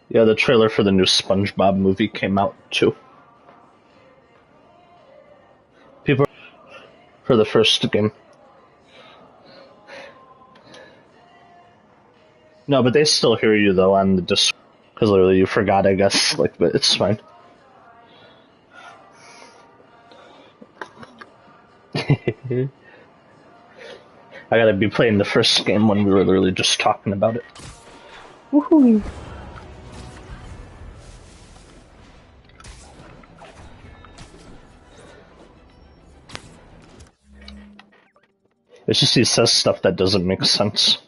Yeah, the trailer for the new SpongeBob movie came out too. People for the first game. No, but they still hear you though on the Discord. Because literally you forgot, I guess. Like, but it's fine. I gotta be playing the first game when we were literally just talking about it. Woohoo! It's just he says stuff that doesn't make sense.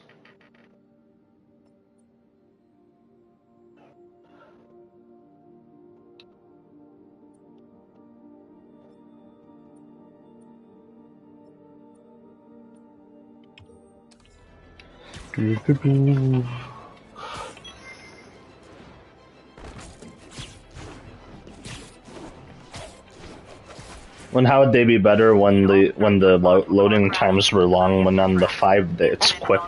When how would they be better when the loading times were long? When on the 5 it's quick.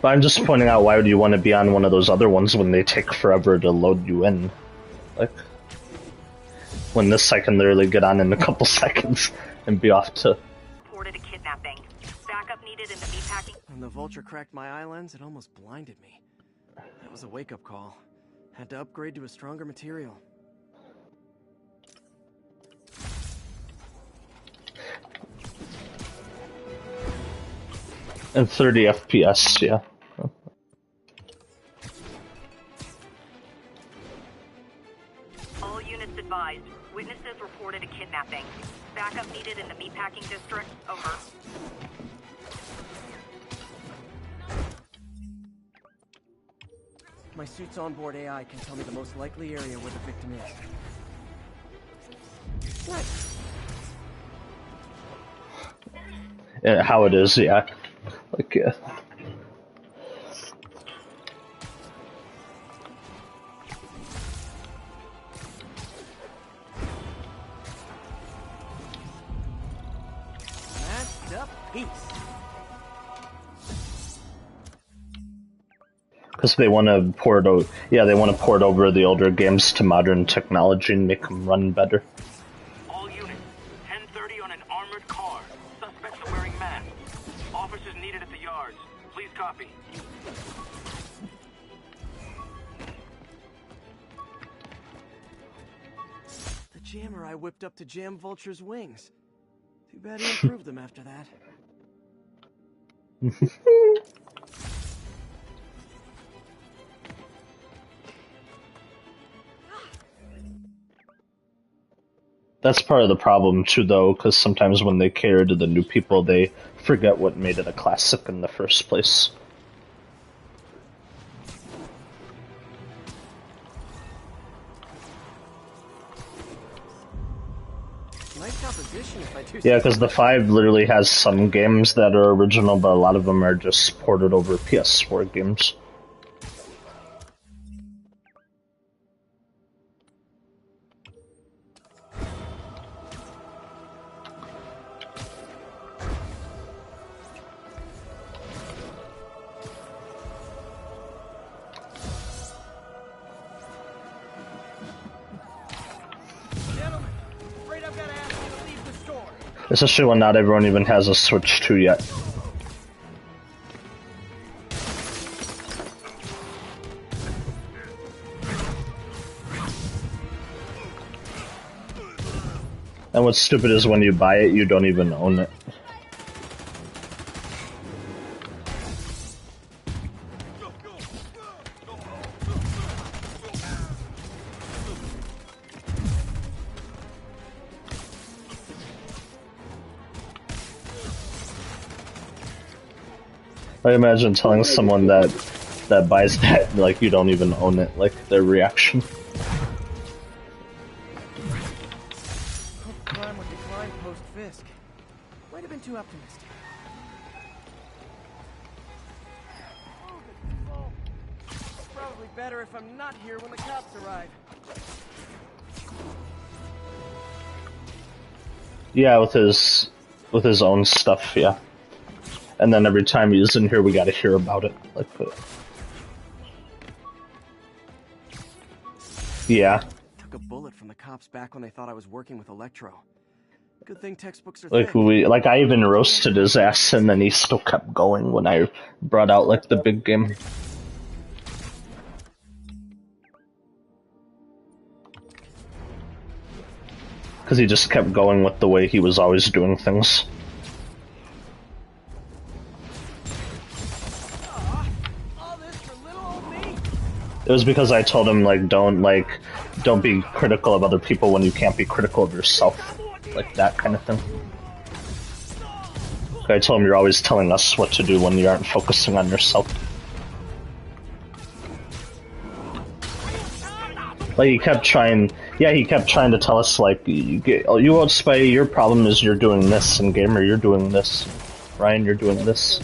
But I'm just pointing out, why would you want to be on one of those other ones when they take forever to load you in? Like, when this I can literally get on in a couple seconds and be off to. Reported a kidnapping. Backup needed in the meatpacking. When the vulture cracked my eye lens, it almost blinded me. That was a wake-up call. Had to upgrade to a stronger material. And 30 FPS, yeah. All units advised. Witnesses reported a kidnapping. Backup needed in the meatpacking district. Over. My suit's onboard AI can tell me the most likely area where the victim is. What? Yeah, how it is, yeah. Like, yeah. Because they want to port over, yeah, they want to port over the older games to modern technology and make them run better. All units, 10:30 on an armored car. Suspects are wearing masks. Officers needed at the yards. Please copy. The jammer I whipped up to jam Vulture's wings. Too bad he improved them after that. That's part of the problem too, though, because sometimes when they cater to the new people, they forget what made it a classic in the first place. Nice composition, if I do. Yeah, because the 5 literally has some games that are original, but a lot of them are just ported over PS4 games. Especially when not everyone even has a Switch 2 yet. And what's stupid is when you buy it, you don't even own it. I imagine telling someone that buys that, like, you don't even own it, like, their reaction. Hope crime would decline post-Fisk. Might have been too optimistic. Probably better if I'm not here when the cops arrive. Yeah, with his own stuff, yeah. And then every time he's in here, we gotta hear about it. Like, yeah. Took a bullet from the cops back when they thought I was working with Electro. Good thing textbooks are Like thick. I even roasted his ass, and then he still kept going when I brought out like the big game. Because he just kept going with the way he was always doing things. All this for little old me? It was because I told him don't be critical of other people when you can't be critical of yourself, like that kind of thing. I told him you're always telling us what to do when you aren't focusing on yourself. Like he kept trying to tell us like you old Spidey, your problem is you're doing this, and Gamer, you're doing this, Ryan, you're doing this.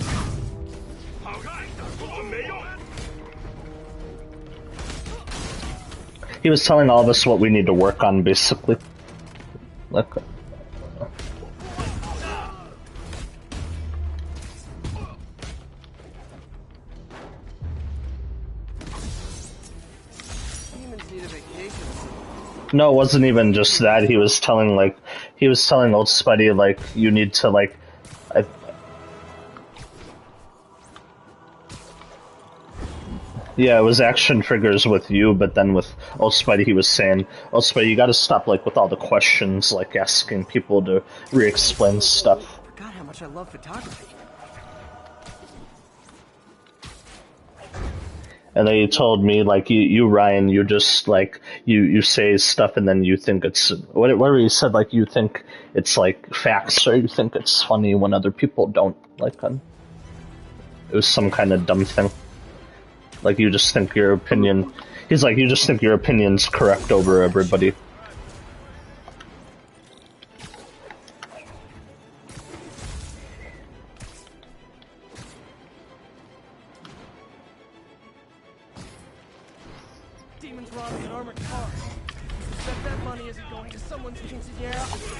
He was telling all of us what we need to work on, basically. Like, Demons need a vacation. no, it wasn't even just that. He was telling old Spidey like you need to like. Yeah, it was action figures with you, but then with old Spidey, he was saying, "Old Spidey, you got to stop like with all the questions, like asking people to re-explain stuff." I forgot how much I love photography. And then he told me, like, you Ryan, you just, like, you say stuff and then you think it's, whatever he said, like, you think it's, like, facts, or you think it's funny when other people don't, like, it was some kind of dumb thing. Like, you just think your opinion, he's like, you just think your opinion's correct over everybody. Demons robbing an armored car. Bet that money isn't going to someone's quinceañera.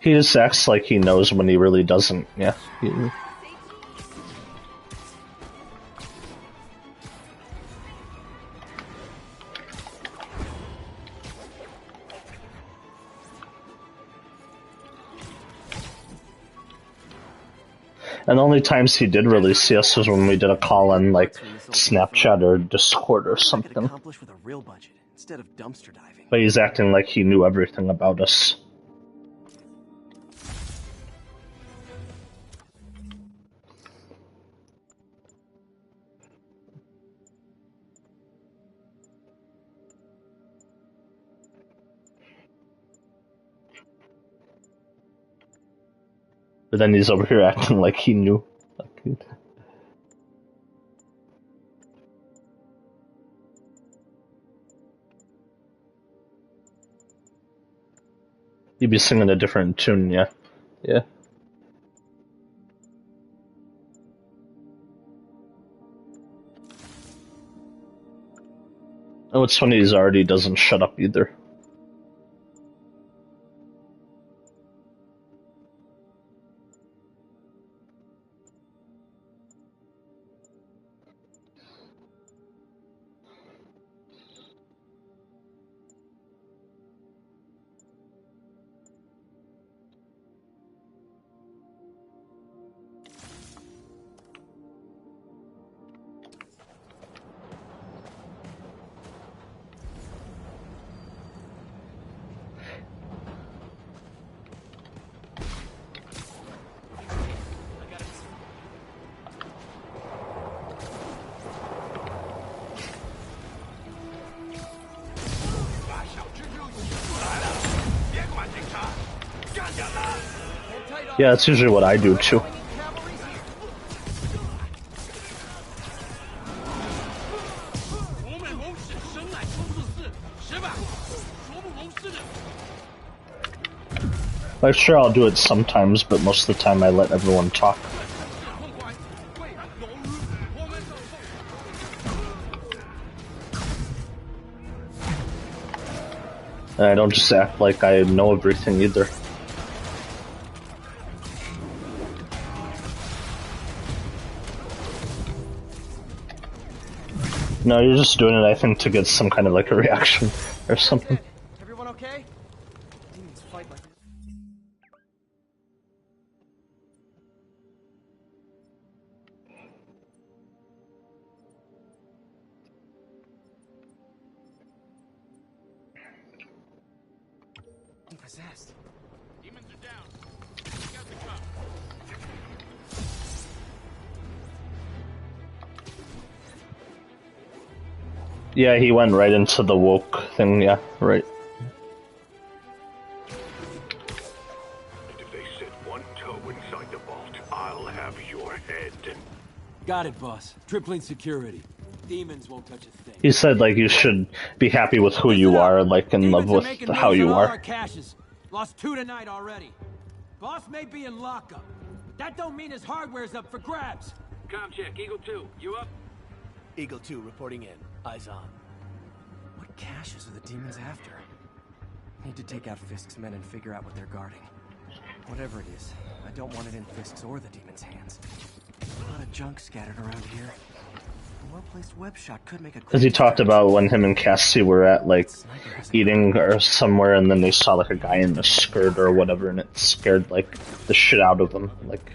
He just acts like he knows when he really doesn't, yeah. And the only times he did really see us was when we did a call on, like, Snapchat or Discord or something. Accomplish with a real budget instead of dumpster diving. But he's acting like he knew everything about us. But then he's over here acting like he knew. He'd be singing a different tune, yeah. Yeah. Oh, what's funny is already doesn't shut up either. Yeah, that's usually what I do too. Like, sure, I'll do it sometimes, but most of the time I let everyone talk. And I don't just act like I know everything either. No, you're just doing it, I think, to get some kind of like a reaction or something. Everyone okay? Demons fight like possessed. Demons are down. Check out the cup. Yeah, he went right into the woke thing, yeah, right. And if they set one toe inside the vault, I'll have your head. Got it, boss. Tripling security. Demons won't touch a thing. He said, like, you should be happy with who you are, like, in love with how you are. Caches. Lost 2 tonight already. Boss may be in lockup, but that don't mean his hardware's up for grabs. Com check, Eagle 2, you up? Eagle 2 reporting in. Eyes on. What caches are the demons after? Need to take out Fisk's men and figure out what they're guarding. Whatever it is, I don't want it in Fisk's or the demons' hands. A lot of junk scattered around here. A well-placed web shot could make a... Because he talked about when him and Cassie were at, like, eating or somewhere, and then they saw, like, a guy in a skirt or whatever, and it scared, like, the shit out of them. Like...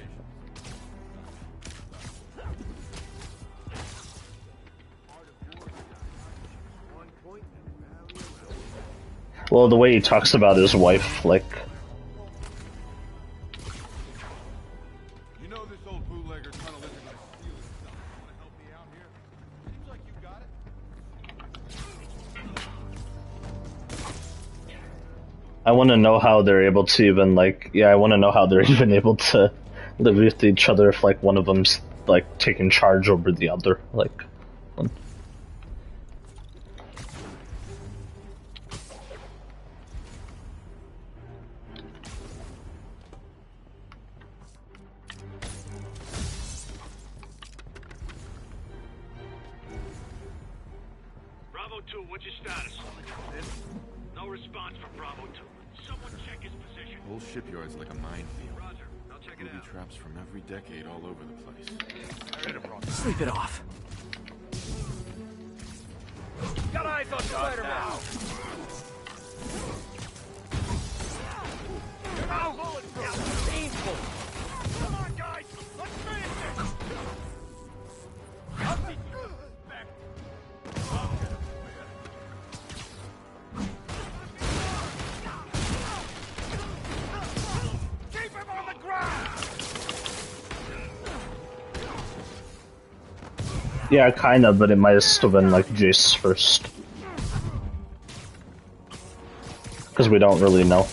Well, the way he talks about his wife, like... You know this old bootlegger trying to live in my stealing stuff. Want to help me out here? Seems like you got it. I want to know how they're able to even, like... Yeah, I want to know how they're even able to live with each other if, like, one of them's, like, taking charge over the other. Like... Bravo 2, what's your status? No response from Bravo 2. Someone check his position. Whole shipyard's like a minefield. Roger, I'll check it Booby out. traps from every decade all over the place. Hit him, Roger. Sleep it off. Got eyes on Spider-Man! Painful! Come on, guys! Let's finish it! I'll see you. Back. Keep him on the ground! Yeah, kind of, but it might have still been, like, Jace first. Because we don't really know.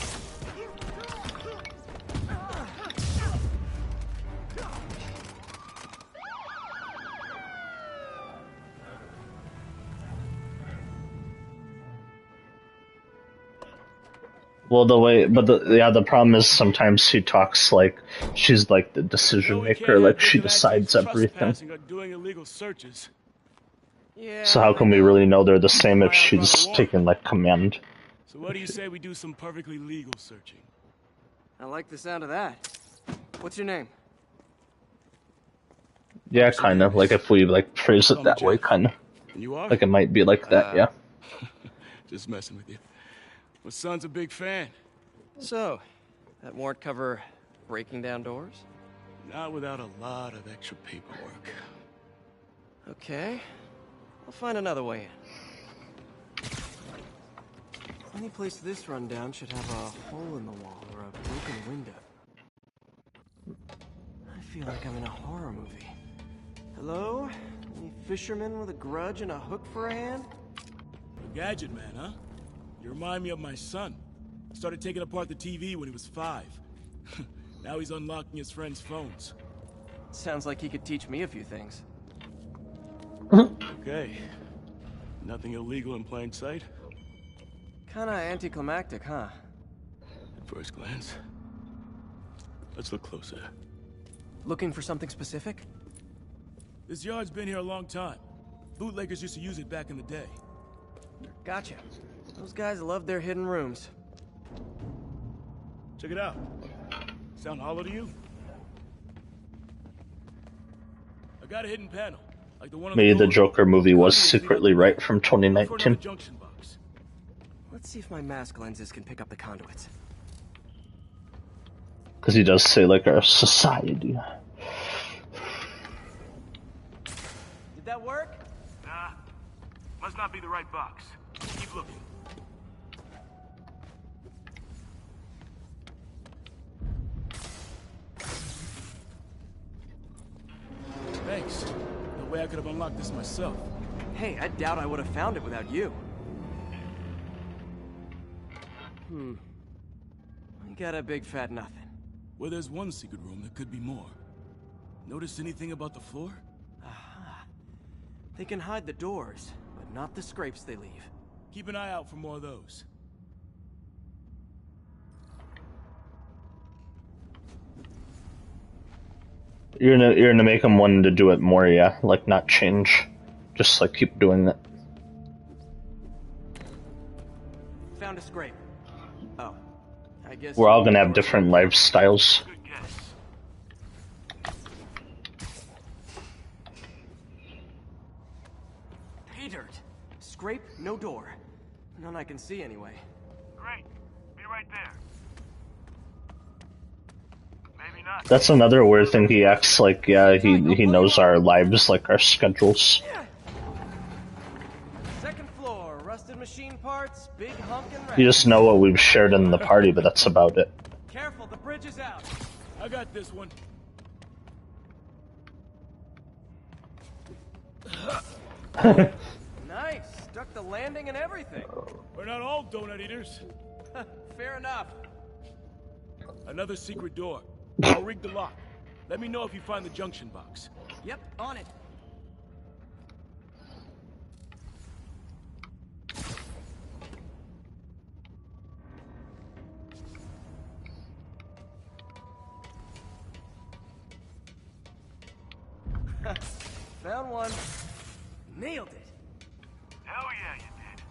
Well, the problem is sometimes she talks like she's like the decision maker, like she decides everything. Doing illegal searches. Yeah. So how can we really know they're the same if she's taking like command? So what do you say we do some perfectly legal searching? I like the sound of that. What's your name? Yeah, kind of. Like if we like phrase it that way, kind of. And you are? Like it might be like that, yeah. Just messing with you. My son's a big fan. So, that warrant cover breaking down doors? Not without a lot of extra paperwork. Okay. I'll find another way in. Any place this rundown should have a hole in the wall or a broken window. I feel like I'm in a horror movie. Hello? Any fisherman with a grudge and a hook for a hand? A gadget man, huh? You remind me of my son. Started taking apart the TV when he was 5. Now he's unlocking his friends' phones. Sounds like he could teach me a few things. Okay. Nothing illegal in plain sight? Kinda anticlimactic, huh? At first glance. Let's look closer. Looking for something specific? This yard's been here a long time. Bootleggers used to use it back in the day. Gotcha. Those guys love their hidden rooms. Check it out. Sound hollow to you? I got a hidden panel, like the one on Maybe the door. Joker movie was secretly right from Look for another 2019. junction box. Let's see if my mask lenses can pick up the conduits. Because he does say, like, our society. Did that work? Nah. Must not be the right box. Keep looking. Thanks. No way I could have unlocked this myself. Hey, I doubt I would have found it without you. I got a big fat nothing. Well, there's one secret room, there could be more. Notice anything about the floor? Aha. They can hide the doors, but not the scrapes they leave. Keep an eye out for more of those. You're gonna make him want to do it more, yeah? Like, not change. Just, like, keep doing it. Found a scrape. Oh, I guess We're all gonna have different lifestyles. Good guess. pay dirt. Scrape, no door. None I can see anyway. Great. Be right there. Maybe not. That's another weird thing. He acts like, yeah, he knows our lives, like our schedules. Second floor, rusted machine parts, big honkin' wreck. You just know what we've shared in the party, but that's about it. Careful, the bridge is out. I got this one. Nice, stuck the landing and everything. We're not all donut eaters. Fair enough. Another secret door. I'll rig the lock. Let me know if you find the junction box. Yep, on it. Found one. Nailed it. Hell yeah, you did.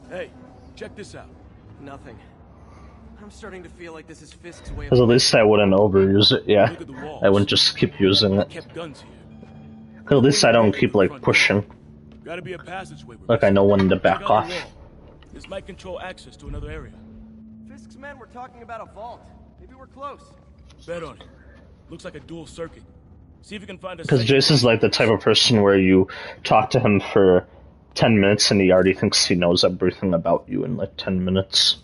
Hey, check this out. Nothing. I'm starting to feel like this is Fisk's way of... Because at least I wouldn't overuse it, yeah. Look at the walls. I wouldn't just keep using it. Kept guns here. 'Cause at least I don't keep, like, pushing. Gotta be a passageway. Like, I know when to back Check out off. the wall. This might control access to another area. Fisk's men were talking about a vault. Maybe we're close. Bet on it. Looks like a dual circuit. See if you can find a... Because safe- Jason's like the type of person where you talk to him for 10 minutes and he already thinks he knows everything about you in, like, 10 minutes.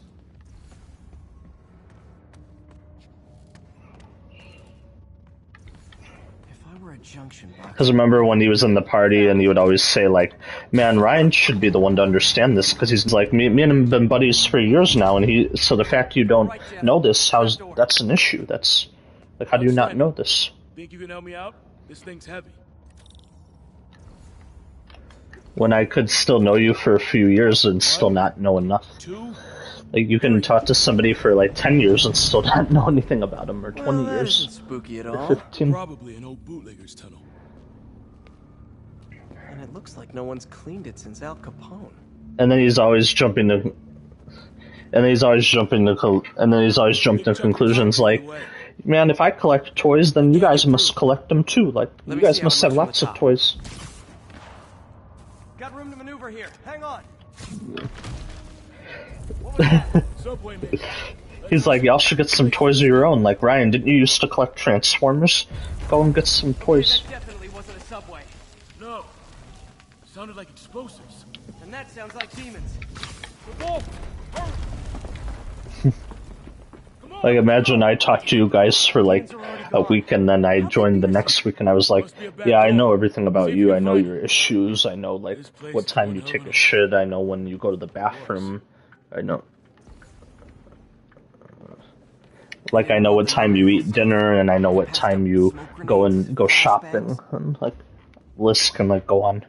If I were a junction box... Because remember when he was in the party and he would always say, like, man, Ryan should be the one to understand this, because he's like, me and him have been buddies for years now, and so the fact you don't know this, that's an issue. That's, like, how do you not know this? Think you can help me out? This thing's heavy. When I could still know you for a few years and still not know enough. 2? Like, you can talk to somebody for, like, 10 years and still not know anything about them, or 20 Well, that years. isn't spooky at Or all. 15. Probably an old bootlegger's tunnel. And it looks like no one's cleaned it since Al Capone. And then he's always jumping to... And then he's always jumping to conclusions like, man, if I collect toys, then you guys must collect them too. Like, Let you me guys see must how it have looks lots from of the top. toys. Got room to maneuver here. Hang on. Subway maybe. He's like, y'all should get some toys of your own. Like, Ryan, didn't you used to collect Transformers? Go and get some toys. That definitely wasn't a subway. No. Sounded like explosives. And that sounds like demons. The wolf! Hurry! Come on! Like, imagine I talked to you guys for like a week, and then I joined the next week, and I was like, yeah, I know everything about you. I know your issues. I know like what time you take a shit. I know when you go to the bathroom. I know. Like I know what time you eat dinner, and I know what time you go shopping, and like list can like go on.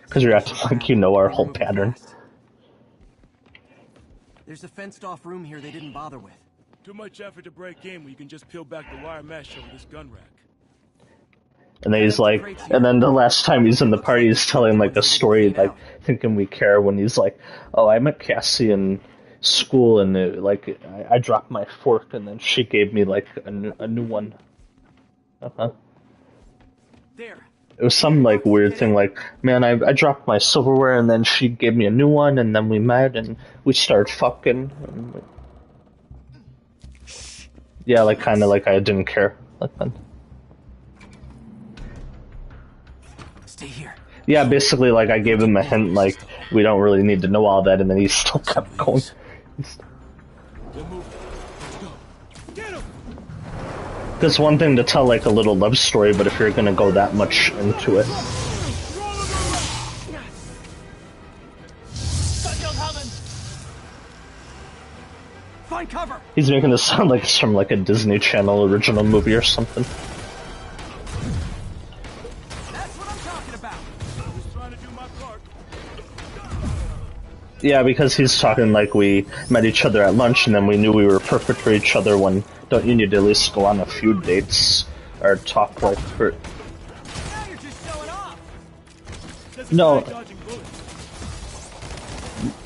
Because you're acting like you know our whole pattern. There's a fenced-off room here they didn't bother with. Too much effort to break in when you can just peel back the wire mesh over this gun rack. And then he's like, and then the last time he's in the party, he's telling like a story, like thinking we care. When he's like, "Oh, I met Cassie in school, and I dropped my fork, and then she gave me like a new one." There. It was some like weird thing, like, man, I dropped my silverware, and then she gave me a new one, and then we met, and we started fucking. And, like, yeah, like kind of like I didn't care like then. Stay here. Yeah, basically, like, I gave him a hint, like, we don't really need to know all that, and then he still kept going. It's one thing to tell, like, a little love story, but if you're gonna go that much into it... Find cover. He's making this sound like it's from, like, a Disney Channel original movie or something. Yeah, because he's talking like we met each other at lunch and then we knew we were perfect for each other when don't you need to at least go on a few dates or talk like for... Now you're just showing off.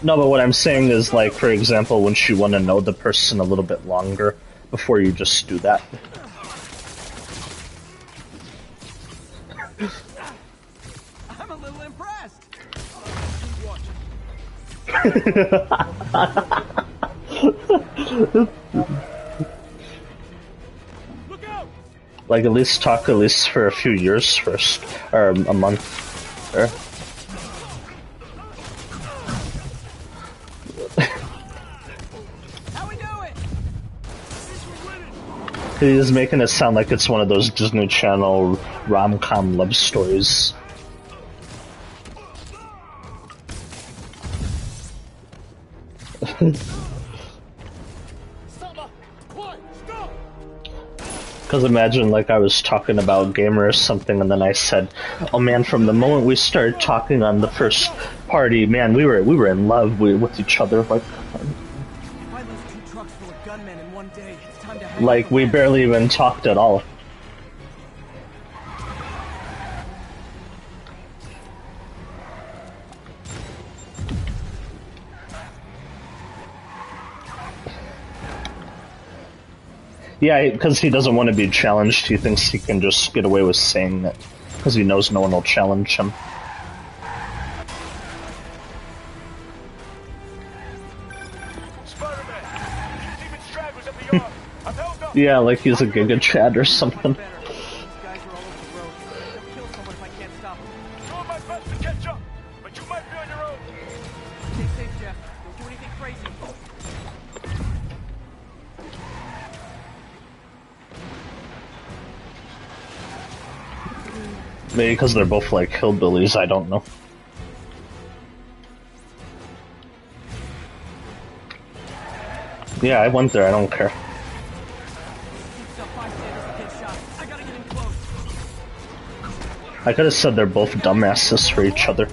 No, but what I'm saying is like, for example, wouldn't you want to know the person a little bit longer before you just do that? I'm a little impressed. Like at least talk at least for a few years first, or a month. Or... How we doing? He's making it sound like it's one of those Disney Channel rom-com love stories. Because imagine, like, I was talking about Gamer or something, and then I said, "Oh man, from the moment we started talking on the first party, man, we were in love with each other, like." If I lose 2 trucks full of gunmen in one day, it's time to hang Like, we barely even talked at all. Yeah, because he doesn't want to be challenged. He thinks he can just get away with saying it because he knows no one will challenge him. Yeah, like he's a Giga Chad or something. Maybe because they're both like hillbillies, I don't know. Yeah, I went there, I don't care. I could have said they're both dumbasses for each other.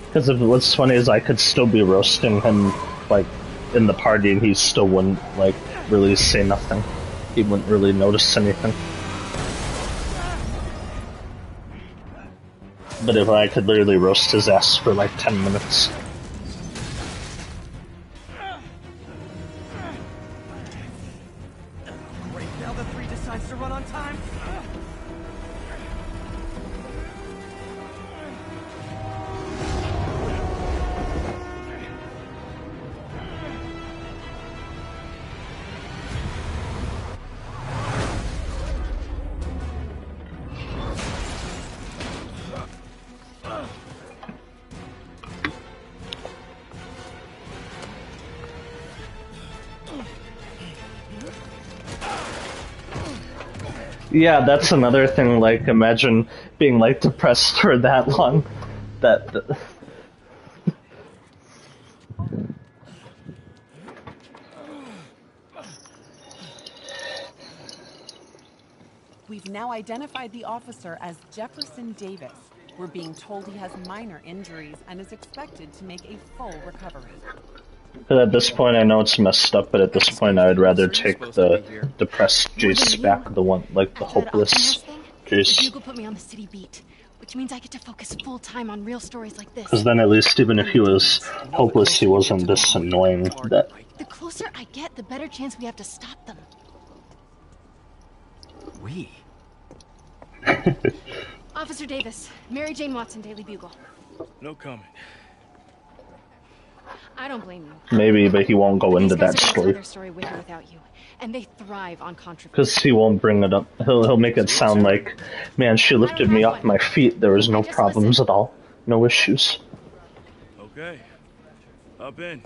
Because what's funny is I could still be roasting him, like, in the party and he still wouldn't, like, really say nothing. He wouldn't really notice anything. But if I could literally roast his ass for like 10 minutes. Great, now the 3 decides to run on time. Yeah, that's another thing. Like, imagine being like depressed for that long. That We've now identified the officer as Jefferson Davis. We're being told he has minor injuries and is expected to make a full recovery. But at this point, I know it's messed up. But at this point, I would rather Sir, you're take supposed to the be here. depressed More than Jace you? back, the one like the After that Optimus hopeless thing, the Jace. Bugle put me on the city beat, which means I get to focus full time on real stories like this. Because then at least, even if And he the was demons. You know, the hopeless, he closer you get wasn't to them, this the more you annoying. become smart, That right? The closer I get, the better chance we have to stop them. We? Officer Davis, Mary Jane Watson, Daily Bugle. No comment. I don't blame you. maybe, but he won't go But into these guys that are gonna tell story their story with or without you, and they thrive on controversy. because he won't bring it up. He'll make it sound like, man, she lifted me off my feet. There was no problems at all, no issues. Okay. Up in.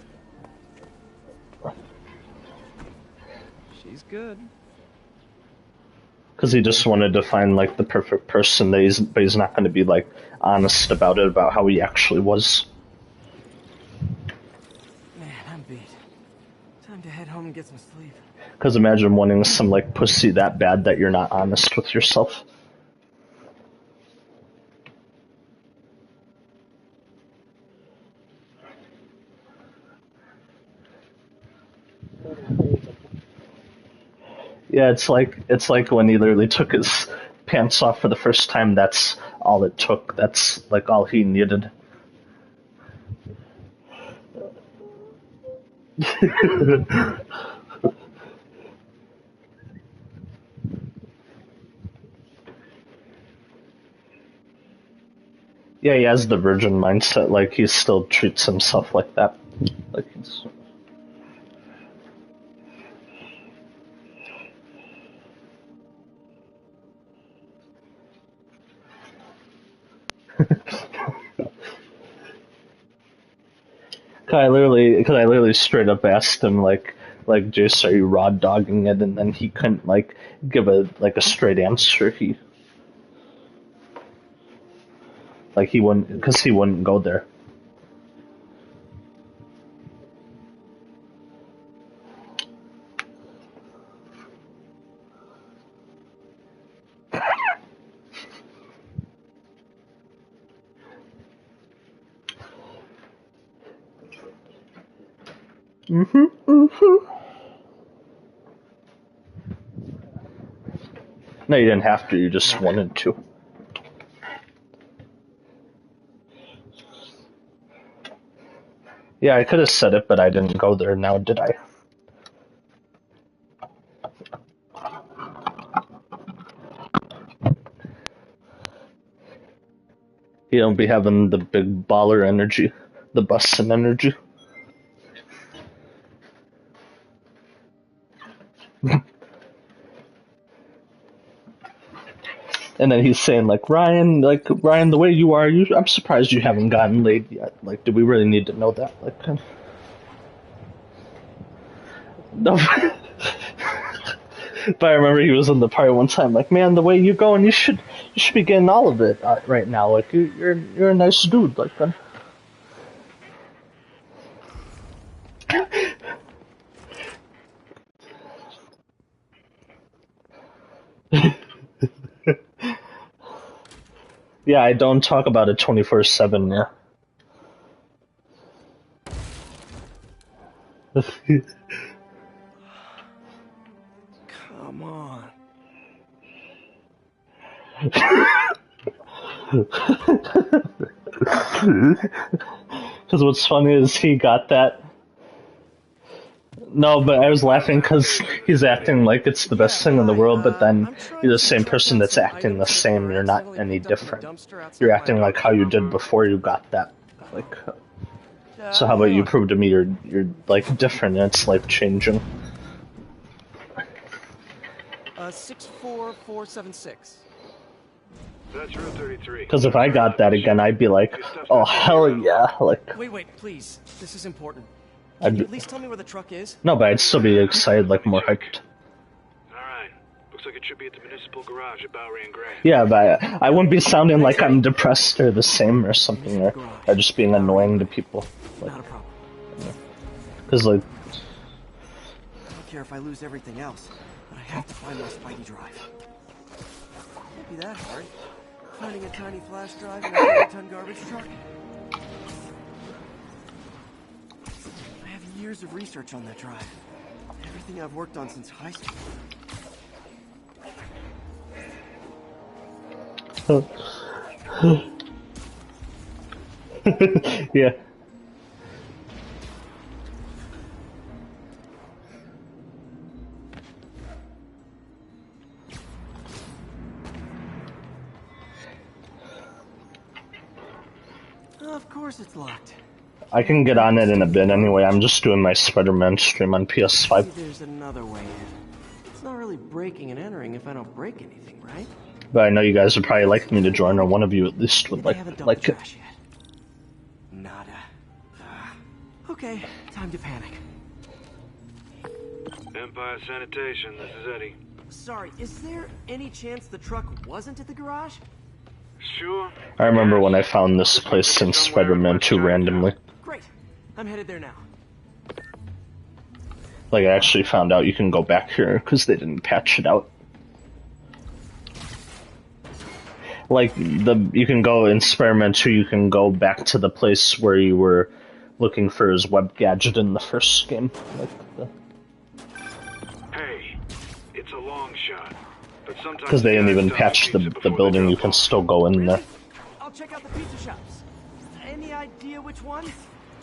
She's good. Because he just wanted to find like the perfect person but he's not going to be like honest about it, about how he actually was. Man, I'm beat. Time to head home and get some sleep. Because imagine wanting some like pussy that bad that you're not honest with yourself. Yeah, it's like when he literally took his pants off for the first time. That's all it took. That's like all he needed. Yeah, he has the virgin mindset. Like he still treats himself like that. Like he's. Because I literally straight up asked him like, Jace, are you raw dogging it? And then he couldn't like give a straight answer. He wouldn't, because he wouldn't go there. No, you didn't have to. You just wanted to. Yeah, I could have said it, but I didn't go there. Now, did I? You don't be having the big baller energy, the bussin' energy. And then he's saying Ryan, the way you are, I'm surprised you haven't gotten laid yet. Like, do we really need to know that? No. But I remember he was in the party one time, like, man, the way you go, and you should be getting all of it right now. Like, you're a nice dude. Like, yeah, I don't talk about it 24/7. Yeah. Come on. Because what's funny is he got that. No, but I was laughing because he's acting like it's the best thing in the world, but then you're the same person that's acting the same. You're not any different. You're acting like how you did before you got that. Like, so how about you prove to me you're like different and it's life changing? 64476. That's Route 33. Because if I got that again, I'd be like, oh hell yeah! Like, Wait, please. This is important. I'd Can you be, at least tell me where the truck is? no, but I'd still be excited, like more hyped. All right. Looks Looks like it should be at the municipal garage at Bowery and Grand. Yeah, but I wouldn't be sounding like I'm depressed or the same or something, or just being annoying to people. Not a problem. Because, like... I don't care if I lose everything else, but I have to find my Spidey drive. Can't be that hard. Finding a tiny flash drive in a 30-ton garbage truck. I have years of research on that drive. Everything I've worked on since high school. Yeah. Of course it's locked. I can get on it in a bit anyway. I'm just doing my Spider-Man stream on PS5. Maybe there's another way in. It's not really breaking and entering if I don't break anything, right? But I know you guys would probably like me to join, or one of you at least would like it. Nada. Okay, time to panic. Empire Sanitation, this is Eddie. Sorry, is there any chance the truck wasn't at the garage? Sure. I remember when I found this place in Spider-Man 2 randomly. Great. I'm headed there now. Like, I actually found out you can go back here because they didn't patch it out. Like, you can go in Spider-Man 2, you can go back to the place where you were looking for his web gadget in the first game. Hey, it's a long shot. Because they didn't even patch the building, you can still go in there. I'll check out the pizza shops. Any idea which one?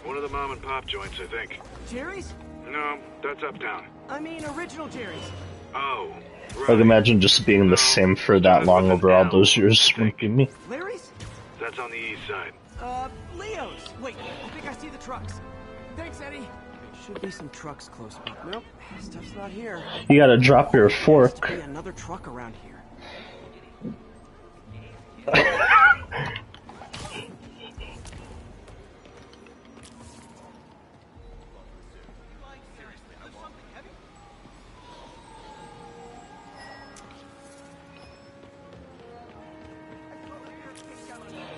One of the mom and pop joints, I think. Jerry's? No, that's uptown. I mean original Jerry's. Oh, right. Like, imagine just being the same for that long over all those years. Wouldn't be me. Larry's? That's on the east side. Leo's. Wait, I think I see the trucks. Thanks, Eddie. Should be some trucks close by. Nope, stuff's not here. You gotta drop your fork. There's another truck around here.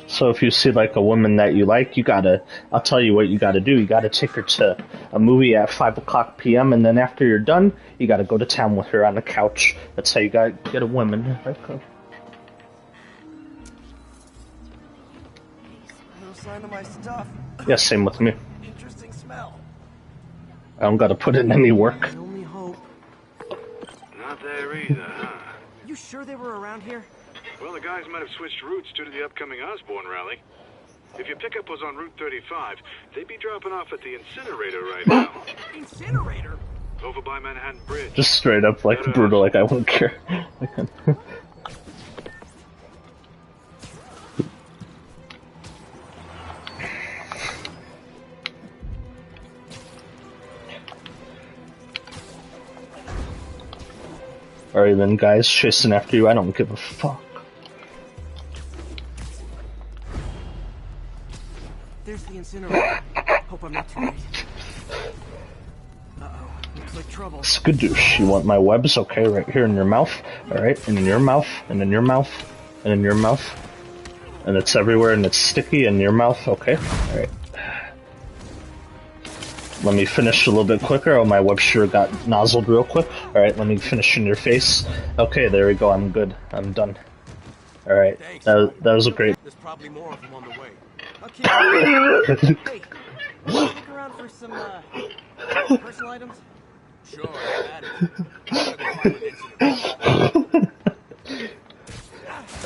So if you see like a woman that you like, I'll tell you what you gotta do. You gotta take her to a movie at 5 o'clock p.m. and then after you're done, you gotta go to town with her on the couch. That's how you gotta get a woman. No sign of my stuff. Yeah, same with me. Interesting smell. I don't gotta put in any work. My only hope. Not there either, huh? You sure they were around here? Well, the guys might have switched routes due to the upcoming Osborn rally. If your pickup was on Route 35, they'd be dropping off at the incinerator right now. Incinerator? Over by Manhattan Bridge. Just straight up, like, brutal, like I won't care. Alright then, guys, chasing after you, I don't give a fuck. There's the incinerator. Hope I'm not too late. Uh-oh, looks like trouble. Skadoosh, you want my webs? Okay, right here in your mouth. Alright, and in your mouth, and in your mouth, and in your mouth. And it's everywhere, and it's sticky in your mouth. Okay, alright. Let me finish a little bit quicker. Oh, my web sure got nozzled real quick. Alright, let me finish in your face. Okay, there we go, I'm good. I'm done. Alright, that was a great... There's probably more of them on the way. Okay. Hey, stick around for some, personal items? Sure,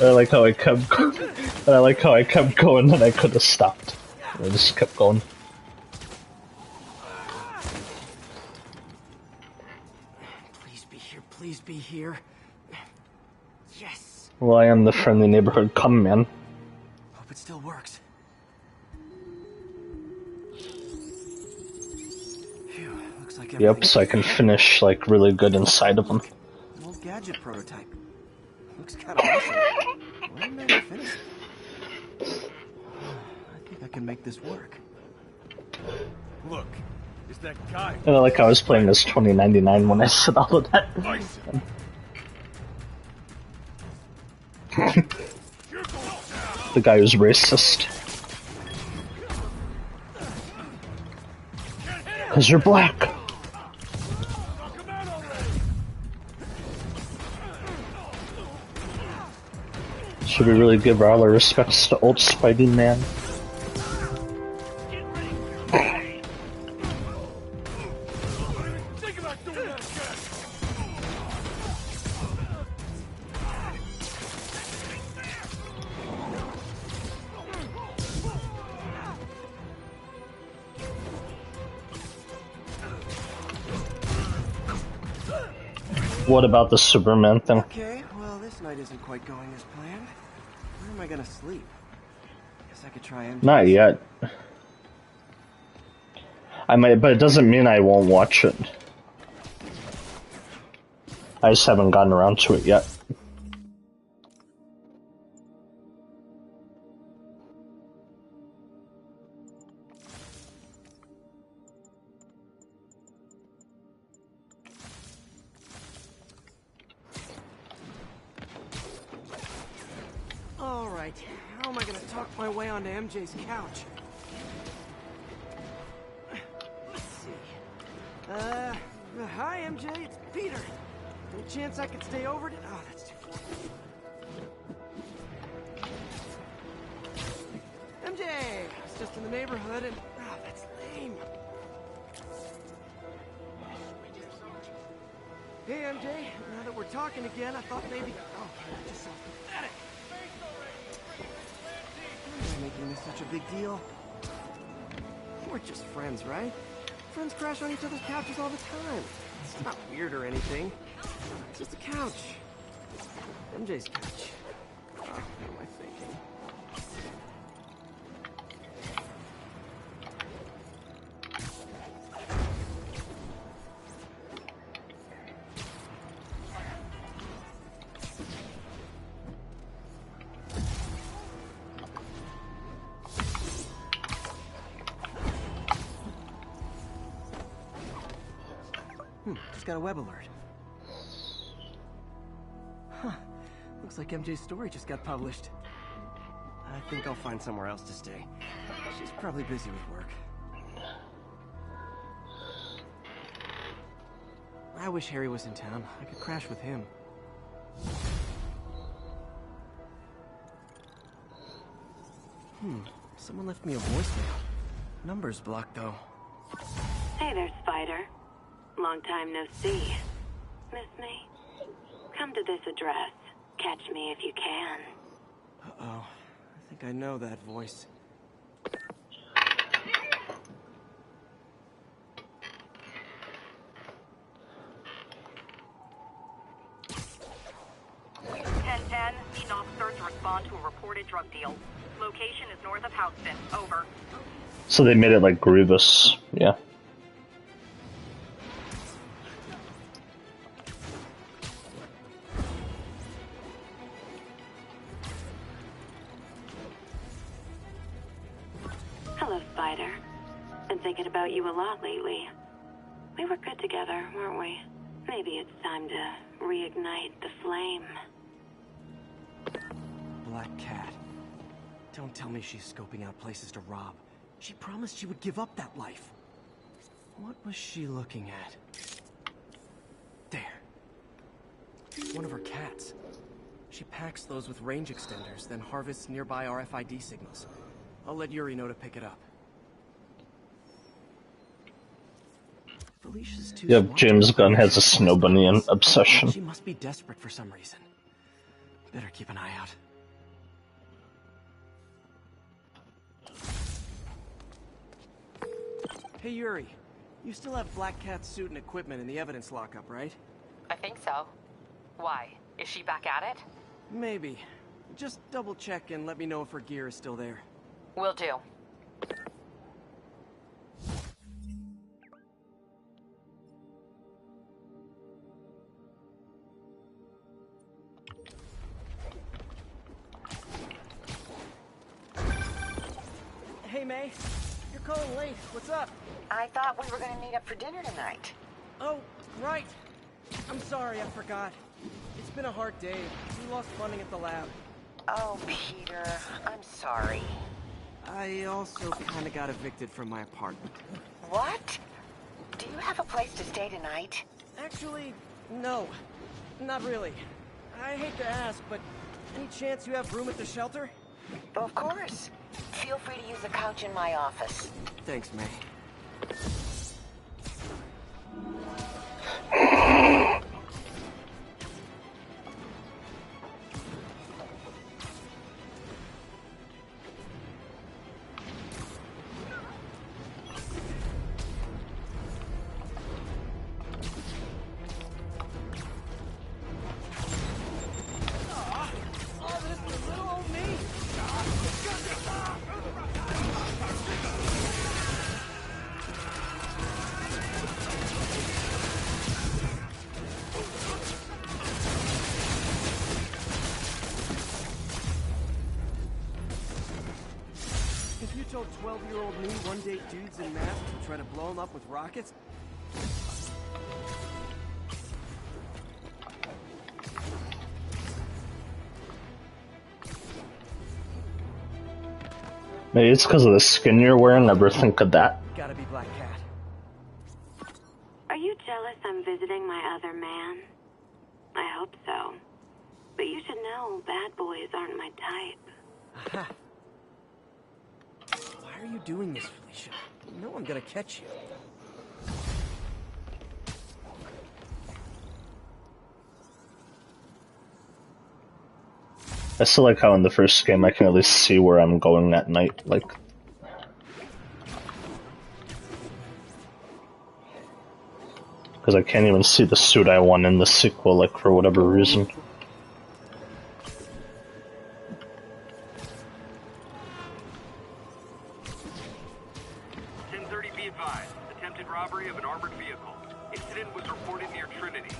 I like how I kept going. And I like how I kept going and I could have stopped. I just kept going. Please be here, please be here. Yes! Well, I am the friendly neighborhood cum man. Hope it still works. Phew, looks like Yep, so I can finish, like, really good inside of them. An old gadget prototype. Looks kinda awesome. When did I finish it? I think I can make this work. Look, it's that guy. And I like how I was playing this 2099 when I said all of that. The guy who's racist. Because you're black. Should we really give all our respects to old Spidey Man? What about the Superman thing? Okay, well, this night isn't quite going as planned. Where am I gonna sleep? Guess I could try MJ's. Not yet. I might, but it doesn't mean I won't watch it. I just haven't gotten around to it yet. Alright, how am I gonna talk my way onto MJ's couch? Let's see. Hi MJ, it's Peter. Any chance I could stay over to... Oh, that's too far. MJ! I was just in the neighborhood and... Oh, that's lame. Hey MJ, now that we're talking again, I thought maybe... Oh, you're just so pathetic. Why am I making this such a big deal? We're just friends, right? Friends crash on each other's couches all the time. It's not weird or anything. It's just a couch. MJ's couch. Oh, what am I thinking? Just got a web alert. Huh. Looks like MJ's story just got published. I think I'll find somewhere else to stay. She's probably busy with work. I wish Harry was in town. I could crash with him. Someone left me a voicemail. Number's blocked, though. Hey there, Spider. Long time no see. Miss me? Come to this address. Catch me if you can. Uh-oh. I think I know that voice. Need an officer to respond to a reported drug deal. Location is north of Houston. Over. So they made it like Grievous, yeah. Hello, Spider. Been thinking about you a lot lately. We were good together, weren't we? Maybe it's time to reignite the flame. Black Cat. Don't tell me she's scoping out places to rob. She promised she would give up that life. What was she looking at? There. One of her cats. She packs those with range extenders, then harvests nearby RFID signals. I'll let Yuri know to pick it up. Felicia's too Yep, smart. James Gunn has a Snow Bunny obsession. She must be desperate for some reason. Better keep an eye out. Hey Yuri, you still have Black Cat's suit and equipment in the evidence lockup, right? I think so. Why? Is she back at it? Maybe. Just double check and let me know if her gear is still there. Will do. Hey May, you're calling late. What's up? I thought we were gonna meet up for dinner tonight. Oh, right. I'm sorry, I forgot. It's been a hard day. We lost funding at the lab. Oh, Peter, I'm sorry. I also kinda got evicted from my apartment. What? Do you have a place to stay tonight? Actually, no. Not really. I hate to ask, but any chance you have room at the shelter? Of course. Feel free to use the couch in my office. Thanks, May. If you told 12-year-old me one day dudes in masks would try to blow him up with rockets... Maybe it's because of the skin you're wearing. Never think of that. Gotta be Black Cat. Are you jealous I'm visiting my other man? I hope so. But you should know bad boys aren't my type. Aha. Why are you doing this, Felicia? You know I'm gonna catch you. I still like how in the first game I can at least see where I'm going at night. Like, because I can't even see the suit I won in the sequel, like, for whatever reason. Be advised, attempted robbery of an armored vehicle. Incident was reported near Trinity.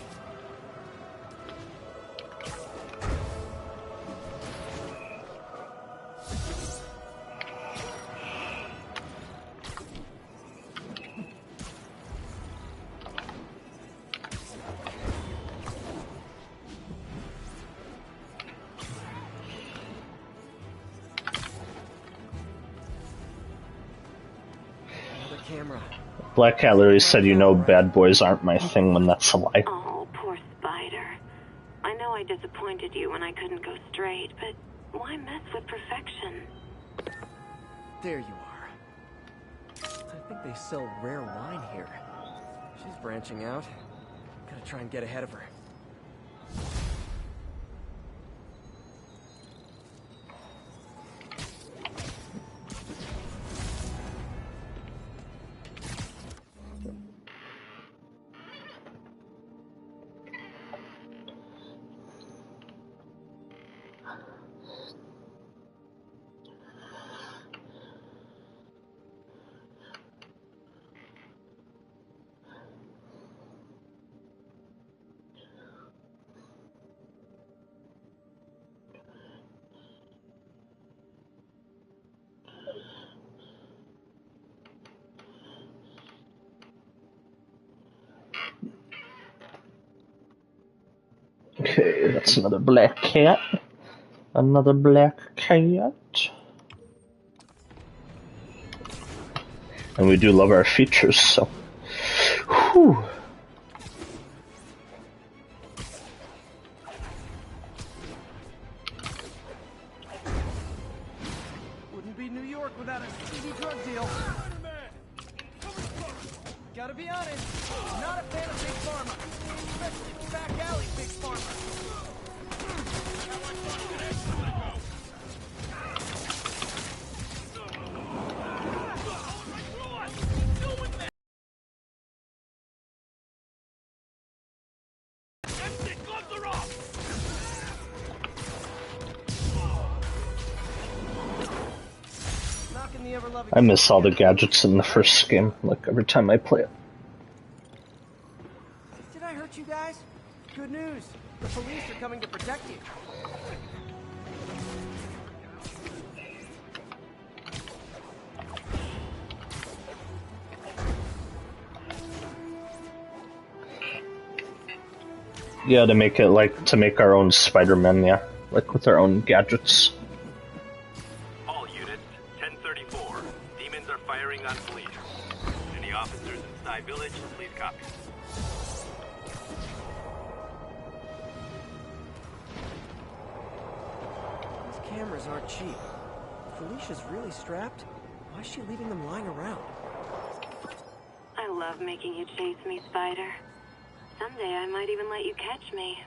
Camera. Black Cat literally said, you know, bad boys aren't my thing, when that's a lie. Oh, poor Spider. I know I disappointed you when I couldn't go straight, but why mess with perfection? There you are. I think they sell rare wine here. She's branching out. Gotta try and get ahead of her. Okay, that's another black cat. Another black cat. And we do love our features, so. Whew. Wouldn't be New York without a speedy drug deal. Gotta be honest, not a fan of Big Pharma. Especially back alley Big Pharma. I miss all the gadgets in the first game, like every time I play it. Did I hurt you guys? Good news. The police are coming to protect you. Yeah, to make it like, to make our own Spider-Man, yeah. like with our own gadgets. All units, 1034. Demons are firing on police. Any officers in Sky Village, please copy. These cameras aren't cheap. If Felicia's really strapped, why is she leaving them lying around? I love making you chase me, Spider. Someday I might even let you catch me.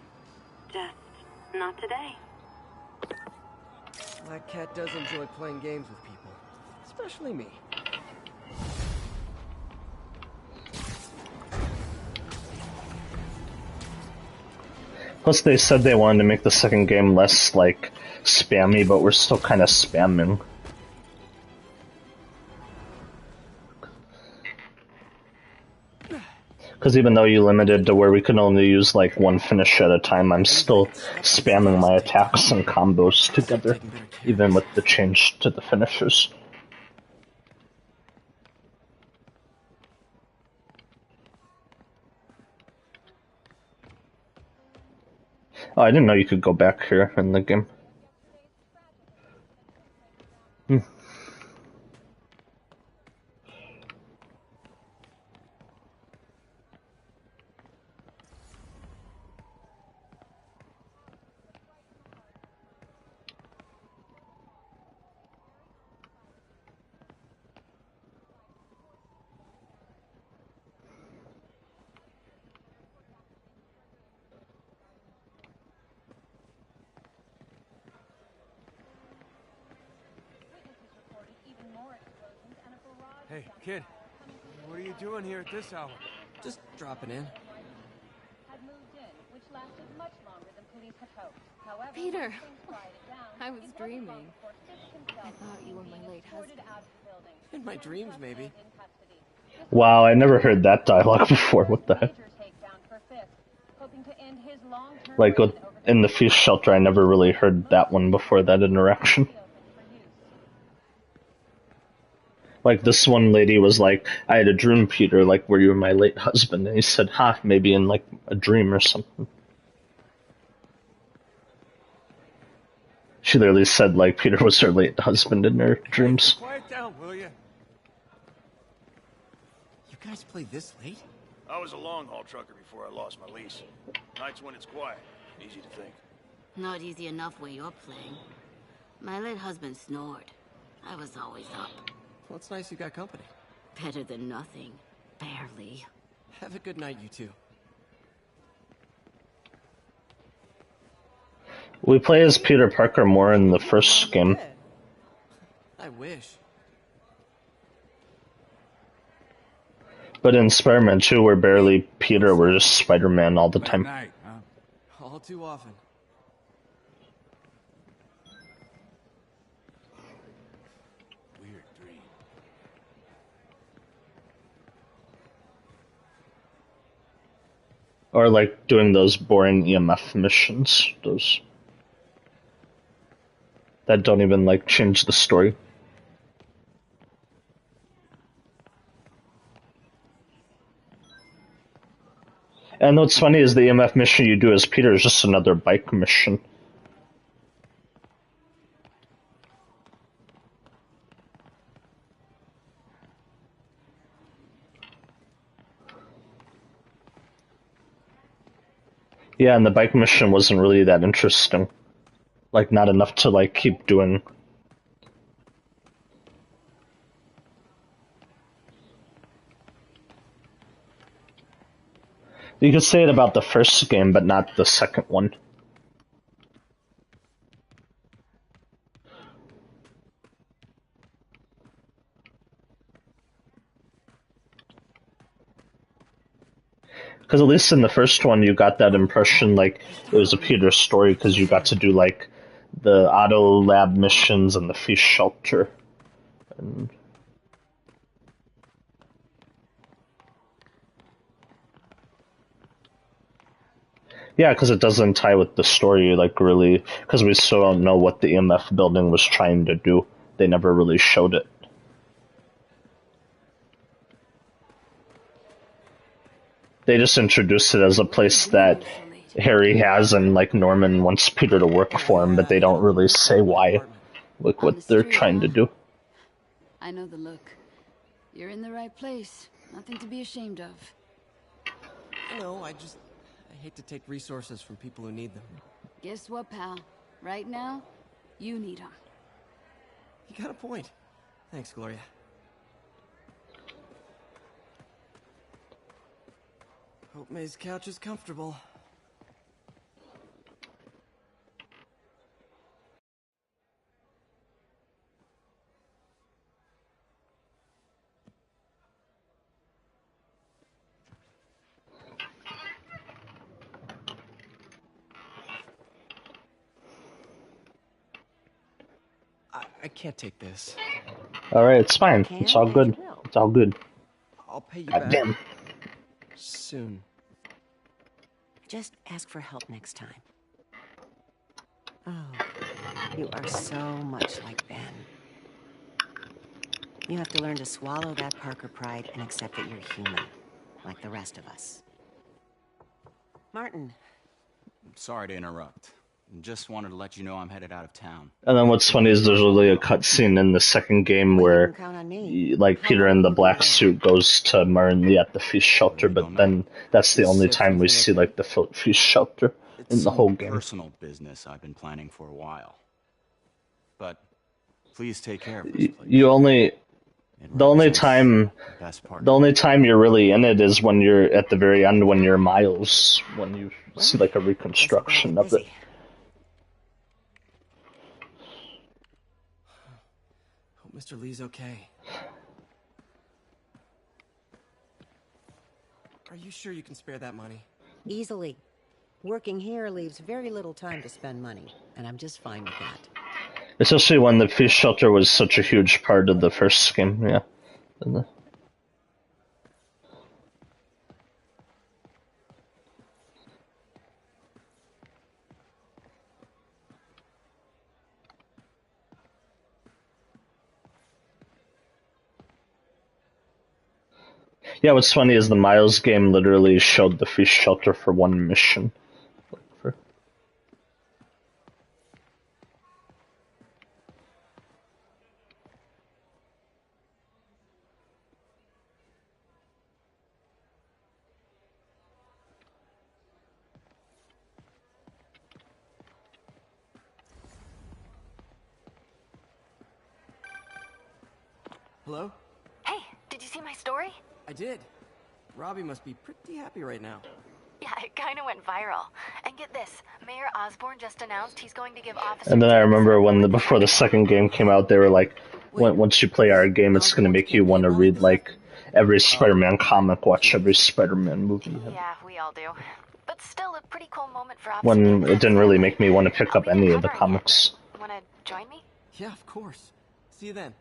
Just not today. Black Cat does enjoy playing games with people, especially me. Plus, they said they wanted to make the second game less, like, spammy, but we're still kind of spamming. Because even though you limited to where we can only use, like, one finish at a time, I'm still spamming my attacks and combos together, even with the change to the finishers. Oh, I didn't know you could go back here in the game. Hey, kid. What are you doing here at this hour? Just dropping in. Peter! I was dreaming. I thought you were my late husband. In my dreams, maybe. Wow, I never heard that dialogue before. What the heck? Like, in the feast shelter, I never really heard that one before, that interaction. Like, this one lady was like, I had a dream, Peter, like, where you were my late husband. And he said, ha, maybe in, like, a dream or something. She literally said, like, Peter was her late husband in her dreams. Quiet down, will you? You guys play this late? I was a long-haul trucker before I lost my lease. Nights when it's quiet. Easy to think. Not easy enough where you're playing. My late husband snored. I was always up. Well, it's nice you got company. Better than nothing. Barely. Have a good night, you two. We play as Peter Parker more in the first game. I wish. But in Spider-Man 2, we're barely Peter, we're just Spider-Man all the time. Night, huh? All too often. Weird dream. Or like doing those boring EMF missions, those that don't even like change the story. And what's funny is the EMF mission you do as Peter is just another bike mission. Yeah, and the bike mission wasn't really that interesting. Like, not enough to, like, keep doing. You could say it about the first game, but not the second one. Because at least in the first one, you got that impression like it was a Peter story because you got to do like the auto lab missions and the feast shelter. And yeah, because it doesn't tie with the story, like really, because we still don't know what the EMF building was trying to do. They never really showed it. They just introduced it as a place that Harry has, and like Norman wants Peter to work for him, but they don't really say why, like what they're trying to do. I know the look. You're in the right place. Nothing to be ashamed of. I know, I hate to take resources from people who need them. Guess what, pal? Right now, you need them. You got a point. Thanks, Gloria. Hope May's couch is comfortable. I can't take this. Alright, it's fine. It's all good. It's all good. I'll pay you God back. damn. Soon. Just ask for help next time. Oh, you are so much like Ben. You have to learn to swallow that Parker pride and accept that you're human, like the rest of us. Martin. Sorry to interrupt. Just wanted to let you know I'm headed out of town. And then what's funny is there's really a cutscene in the second game where, like, Peter in the black suit goes to Martin at the feast shelter, but then that's the only time we see, like, the feast shelter in the whole game. Personal business I've been planning for a while. But please take care of this place. The only time you're really in it is when you're at the very end, when you're Miles, when you see, like, a reconstruction of it. Mr. Lee's okay. Are you sure you can spare that money? Easily. Working here leaves very little time to spend money, and I'm just fine with that. Especially when the feast shelter was such a huge part of the first game, yeah. Yeah, what's funny is the Miles game literally showed the feast shelter for one mission. Hello? Hey, did you see my story? I did. Robbie must be pretty happy right now. Yeah, it kind of went viral. And get this, Mayor Osborn just announced he's going to give officers... And then I remember when before the second game came out, they were like, once you play our game, it's going to make you want to read, like, every Spider-Man comic, watch every Spider-Man movie. Yeah, we all do. But still a pretty cool moment for officers. When it didn't really make me want to pick up any of the comics. Want to join me? Yeah, of course. See you then.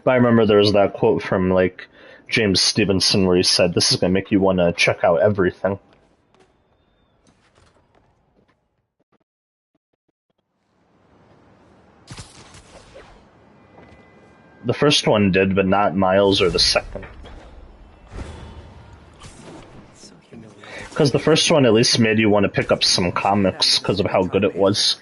But I remember there was that quote from, like, James Stevenson where he said, this is going to make you want to check out everything. The first one did, but not Miles or the second. Because the first one at least made you want to pick up some comics because of how good it was.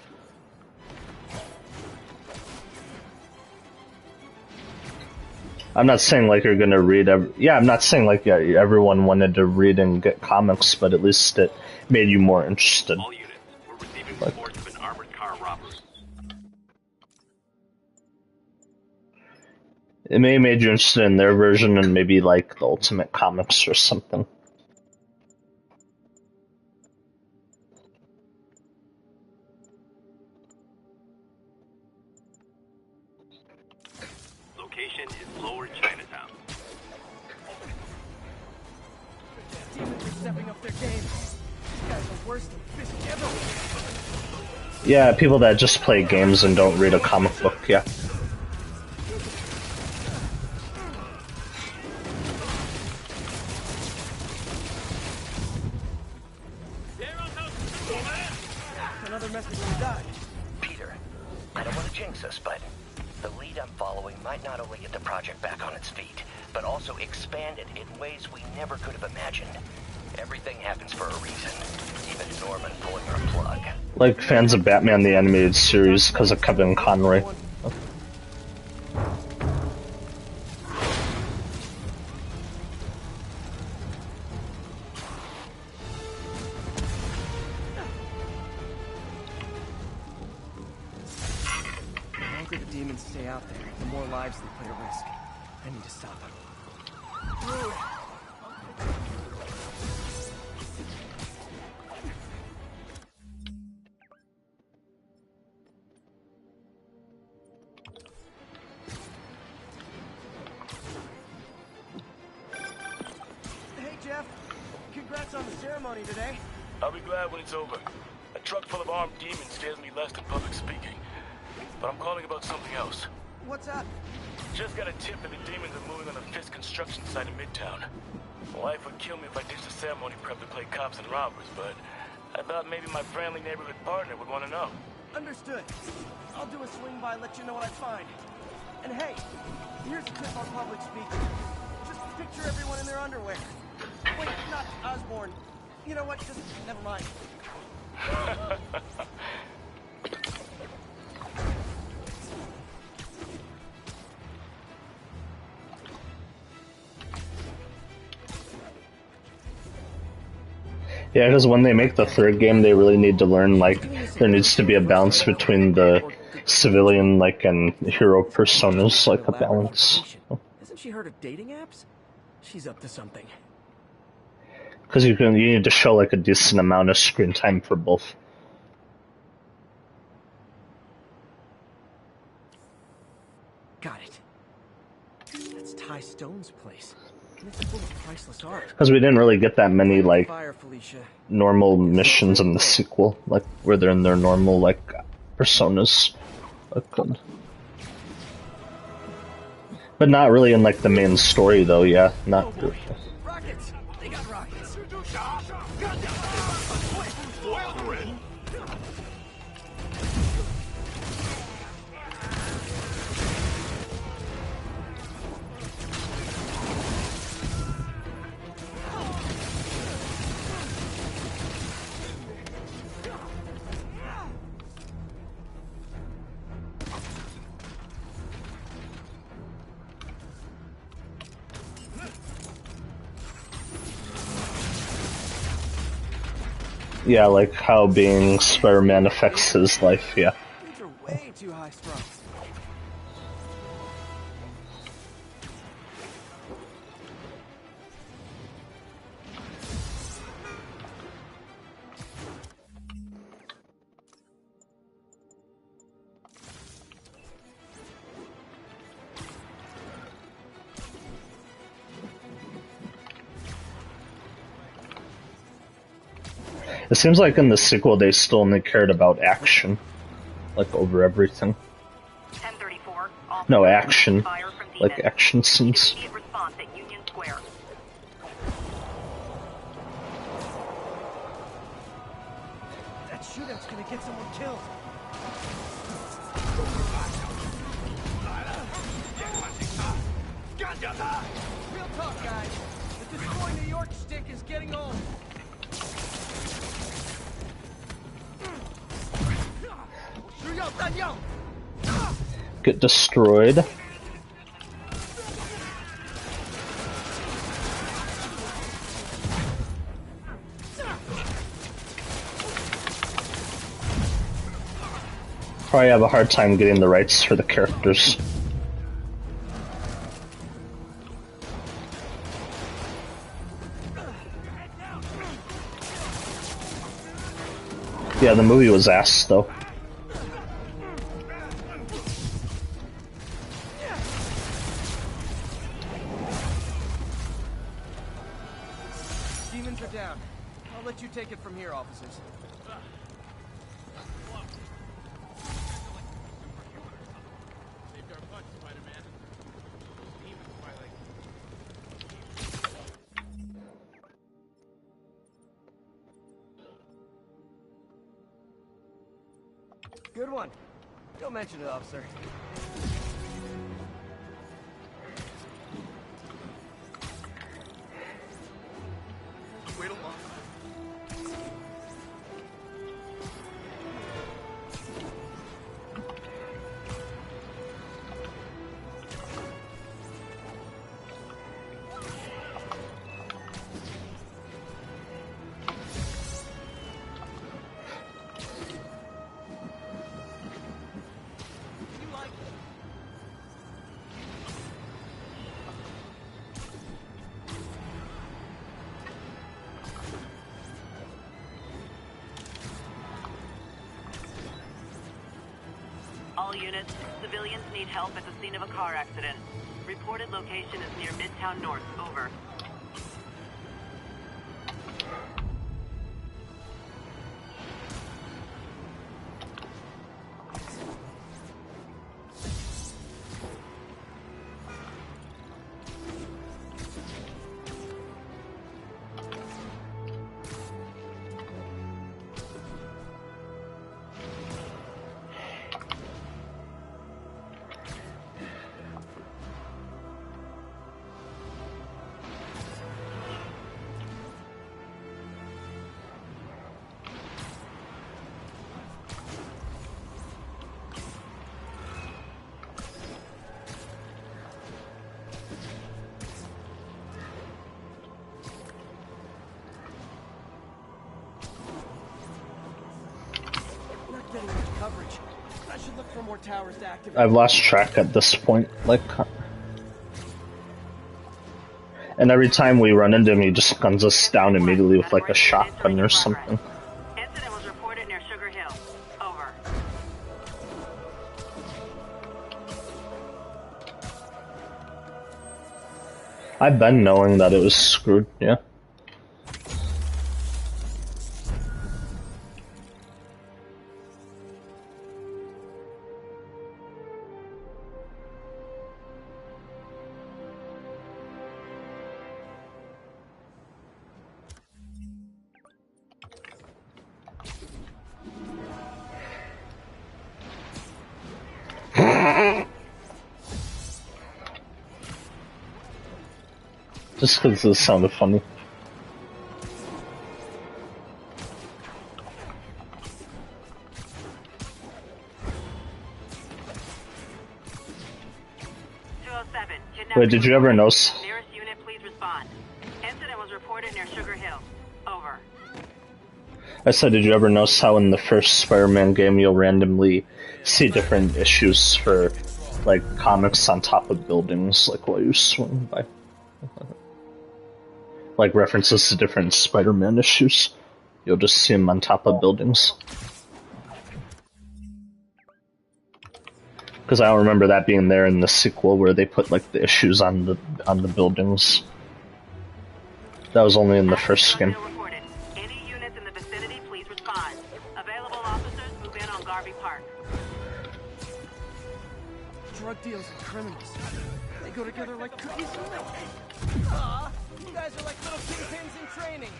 I'm not saying like you're gonna read I'm not saying like everyone wanted to read and get comics, but at least it made you more interested. All units, we're receiving reports of an armored car robbery. It may have made you interested in their version and maybe like the Ultimate Comics or something. Location is Lower Chinatown. Demons are stepping up their game. These guys are worse than Fisk ever. Yeah, people that just play games and don't read a comic book, yeah. Another message from Doc. Peter, I don't want to jinx us, but the lead I'm following might not only get the project back on its feet, but also expand it in ways we never could have imagined. Everything happens for a reason. Even Norman pulling her plug. Like fans of Batman the Animated Series because of Kevin Conroy. The longer the demons stay out there, the more lives they put at risk. I need to stop them. Hey, Jeff. Congrats on the ceremony today. I'll be glad when it's over. A truck full of armed demons scares me less than public speaking. But I'm calling about something else. What's up? Just got a tip that the demons are moving on the Fisk construction site in Midtown. My wife would kill me if I ditched the ceremony prep to play cops and robbers, but I thought maybe my friendly neighborhood partner would want to know. Understood. I'll do a swing by, let you know what I find. And hey, here's a tip on public speaking. Just picture everyone in their underwear. Wait, not Osborne. You know what? Just never mind. Yeah, because when they make the third game, they really need to learn, like, there needs to be a balance between the civilian, like, and hero personas, like, a balance. Hasn't she heard of dating apps? She's up to something. Because you need to show, like, a decent amount of screen time for both. Got it. That's Ty Stone's place. It's full of priceless art. Because we didn't really get that many, like, normal missions in the sequel, like, where they're in their normal, like, personas. But not really in, like, the main story, though, yeah. Not really. Rockets! They got rockets! Yeah, like how being Spider-Man affects his life, yeah. These are way too high strung. It seems like in the sequel they still only cared about action, like over everything. 1034. No, action. Like action scenes. Immediate response at Union Square. That shootout's gonna get someone killed. Real talk, guys. The Destroy New York stick is getting old. Get destroyed. Probably have a hard time getting the rights for the characters. Yeah, the movie was ass though. Demons are down. I'll let you take it from here, officers. Good one. Don't mention it, officer. Wait a while. All units, civilians need help at the scene of a car accident. Reported location is near Midtown North. Over. Getting much coverage. I should look for more towers to activate. I've lost track at this point, like, and every time we run into him, he just guns us down immediately with like a shotgun or something. Incident was reported near Sugar Hill. Over. I've been knowing that it was screwed, yeah. Just because it sounded funny. Wait, did you ever notice? Nearest unit, please respond. Incident was reported near Sugar Hill. Over. I said, did you ever notice how in the first Spider-Man game you'll randomly see different issues for, like, comics on top of buildings, like, while you swing by? Like, references to different Spider-Man issues. You'll just see them on top of buildings. Because I don't remember that being there in the sequel where they put, like, the issues on the buildings. That was only in the first game. Any units in the vicinity, please respond. Available officers move in on Garvey Park. Drug deals and criminals. They go together like cookies and milk. Aw, you guys are like little kingpins in training.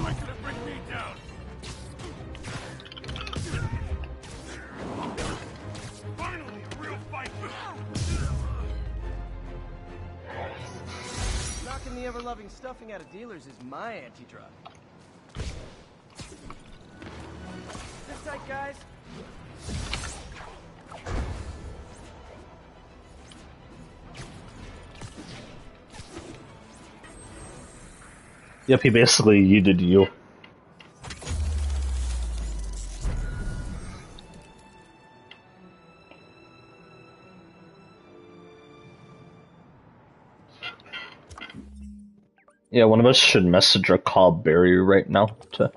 Why could it bring me down? Finally, a real fight. Knocking the ever-loving stuffing out of dealers is my anti-drug. Sit tight, guys. Yep, he basically yeeted you. Yeah, one of us should message or call Barry right now to...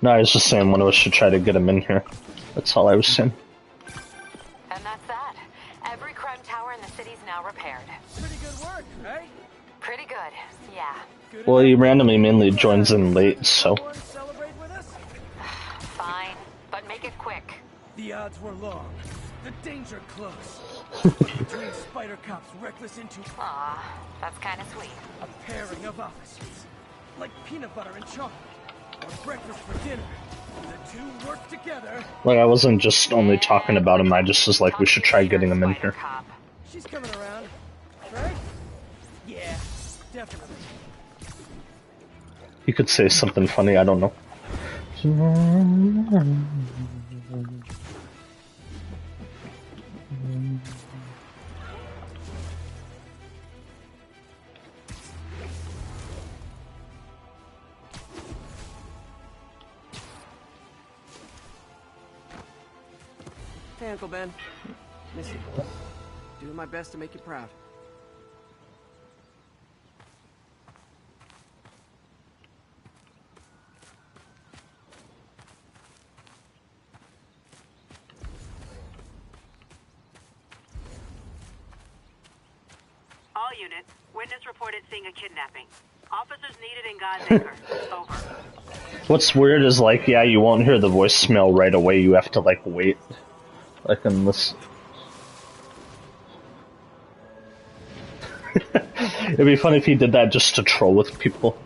No, I was just saying one of us should try to get him in here. That's all I was saying. And that's that. Every crime tower in the city's now repaired. Pretty good work, right? Pretty good, yeah. Well, he randomly mainly joins in late, so... Celebrate with us? Fine, but make it quick. The odds were long. The danger close. Between spider cops reckless into... Aw, that's kind of sweet. A pairing of opposites. Like peanut butter and chocolate. Or breakfast for dinner. The two work together. Like, I wasn't just only talking about him, I just was like, we should try getting him in here. She's coming around, right? Yeah, definitely. He could say something funny, I don't know. Hey, Uncle Ben. Miss you. Doing my best to make you proud. All units, witness reported seeing a kidnapping. Officers needed in God's Acre. Over. What's weird is, like, yeah, you won't hear the voicemail right away. You have to, like, wait. Like, in this... It'd be funny if he did that just to troll with people.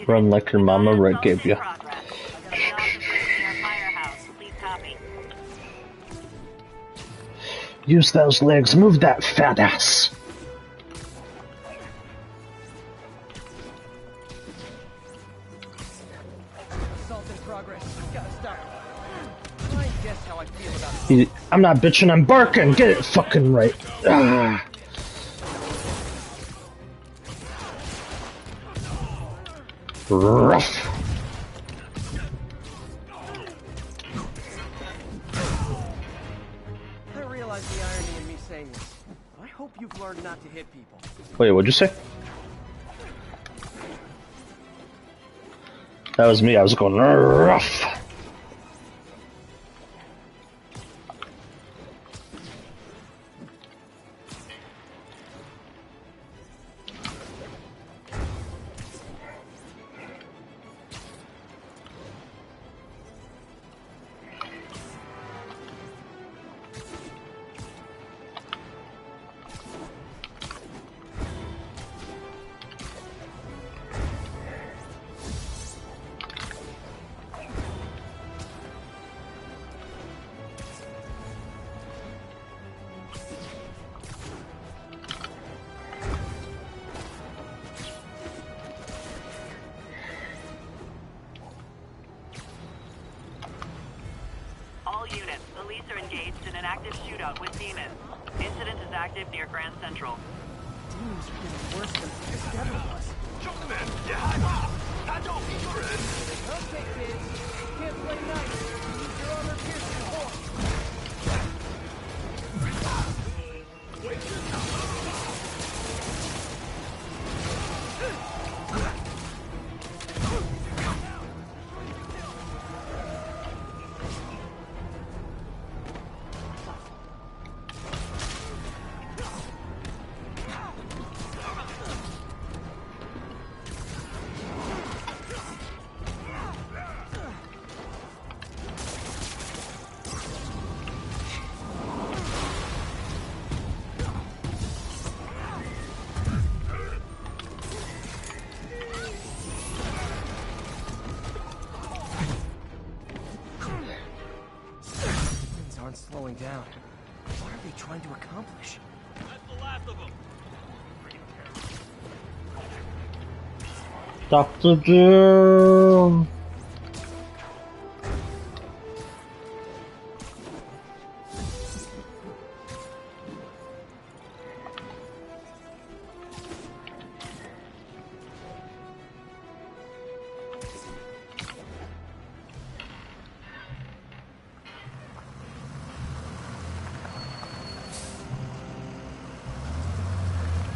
Run like your mama right gave you. Use those legs, move that fat ass. Assault in progress. Gotta stop. Try and guess how I feel about it. I'm not bitching, I'm barking. Get it fucking right. Ah. Rough. I realize the irony in me saying this. I hope you've learned not to hit people. Wait, what'd you say? That was me, I was going rough. Units, police are engaged in an active shootout with demons. Incident is active near Grand Central. Demons are getting worse than this ever was. Okay, kids. Can't play nice. Use your armor piercing horse. Slowing down. What are they trying to accomplish? That's the last of them. Dr. Doom.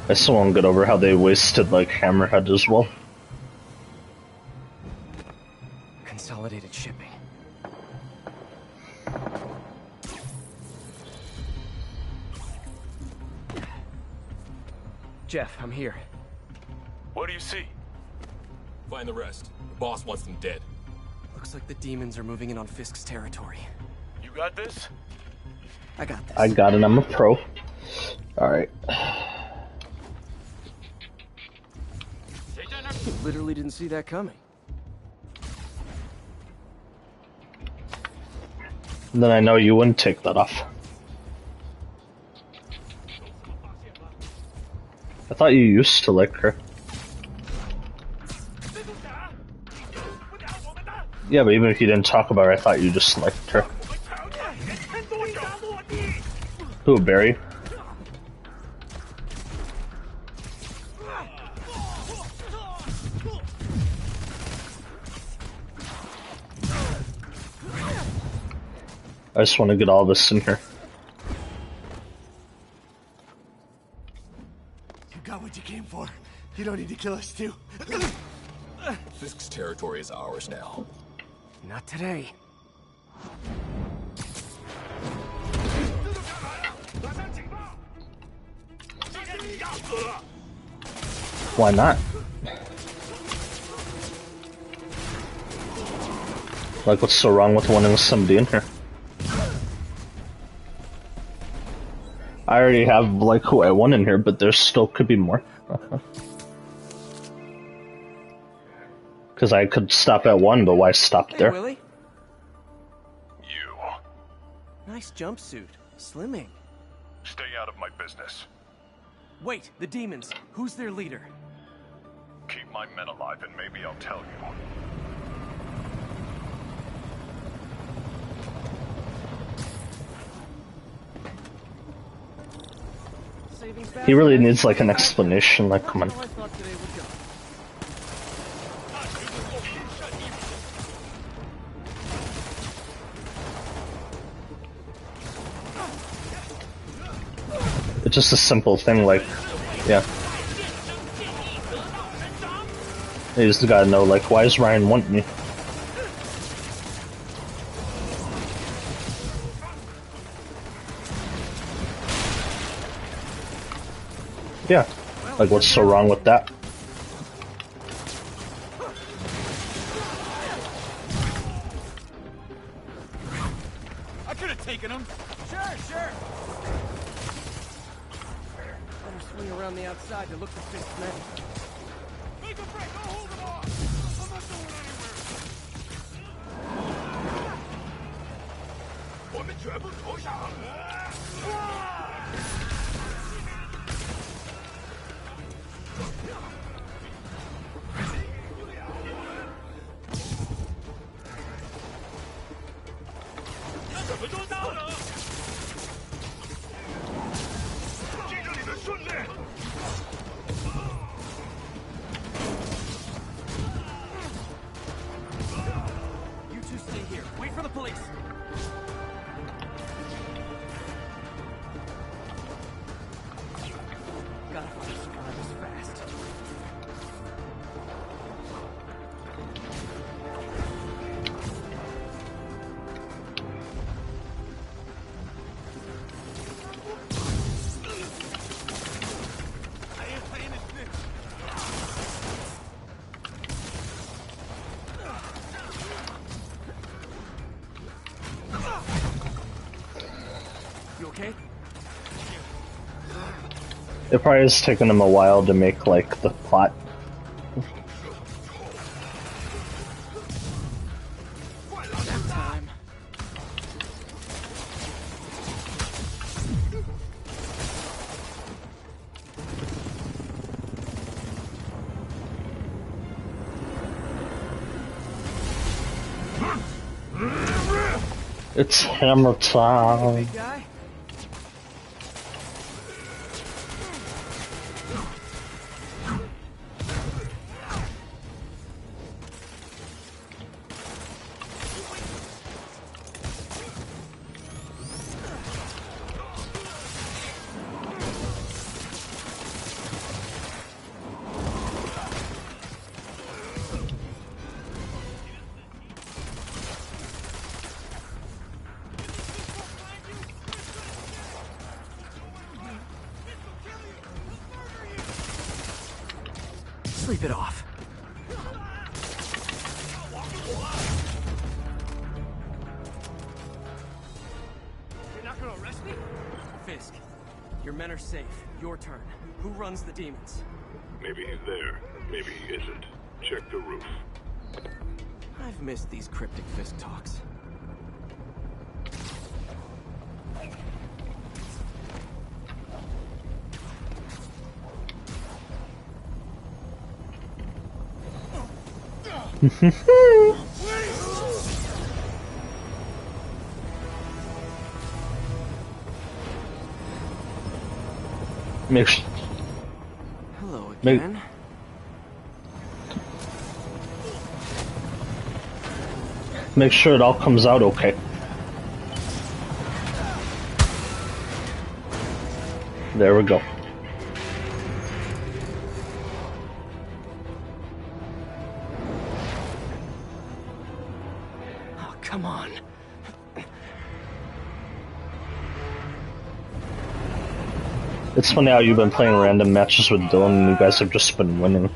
I still won't get over how they wasted, like, Hammerhead as well. Consolidated shipping. Jeff, I'm here. What do you see? Find the rest. The boss wants them dead. Looks like the demons are moving in on Fisk's territory. You got this? I got this. I got it, I'm a pro. Alright. Literally didn't see that coming. Then I know you wouldn't take that off. I thought you used to like her. Yeah, but even if you didn't talk about her, I thought you just liked her. Who, Barry? I just want to get all this in here. You got what you came for. You don't need to kill us too. Fisk's territory is ours now. Not today. Why not? Like, what's so wrong with wanting somebody in here? I already have, like, who I want in here, but there still could be more. Because I could stop at one, but why stop there? Hey, Willie. Nice jumpsuit. Slimming. Stay out of my business. Wait, the demons. Who's their leader? Keep my men alive and maybe I'll tell you. He really needs, like, an explanation, like, come on. It's just a simple thing, like, yeah. You just gotta know, like, why does Ryan want me? Yeah, like, what's so wrong with that? I could have taken him. Sure. Better swing around the outside to look for Fisk's men. Make a break. I'll hold him off. I'm not going anywhere. 我们全部投降。 怎么做到了？记着你的训练。You two stay here. Wait for the police. Gotta find survivors fast. You okay? It probably has taken him a while to make, like, the plot. Time. It's hammer time. Big guy? Sleep it off. You're not gonna arrest me? Fisk, your men are safe. Your turn. Who runs the demons? Maybe he's there. Maybe he isn't. Check the roof. I've missed these cryptic Fisk talks. Make Hello make again. make sure it all comes out okay. There we go. Oh, come on. It's funny how you've been playing random matches with Dylan and you guys have just been winning.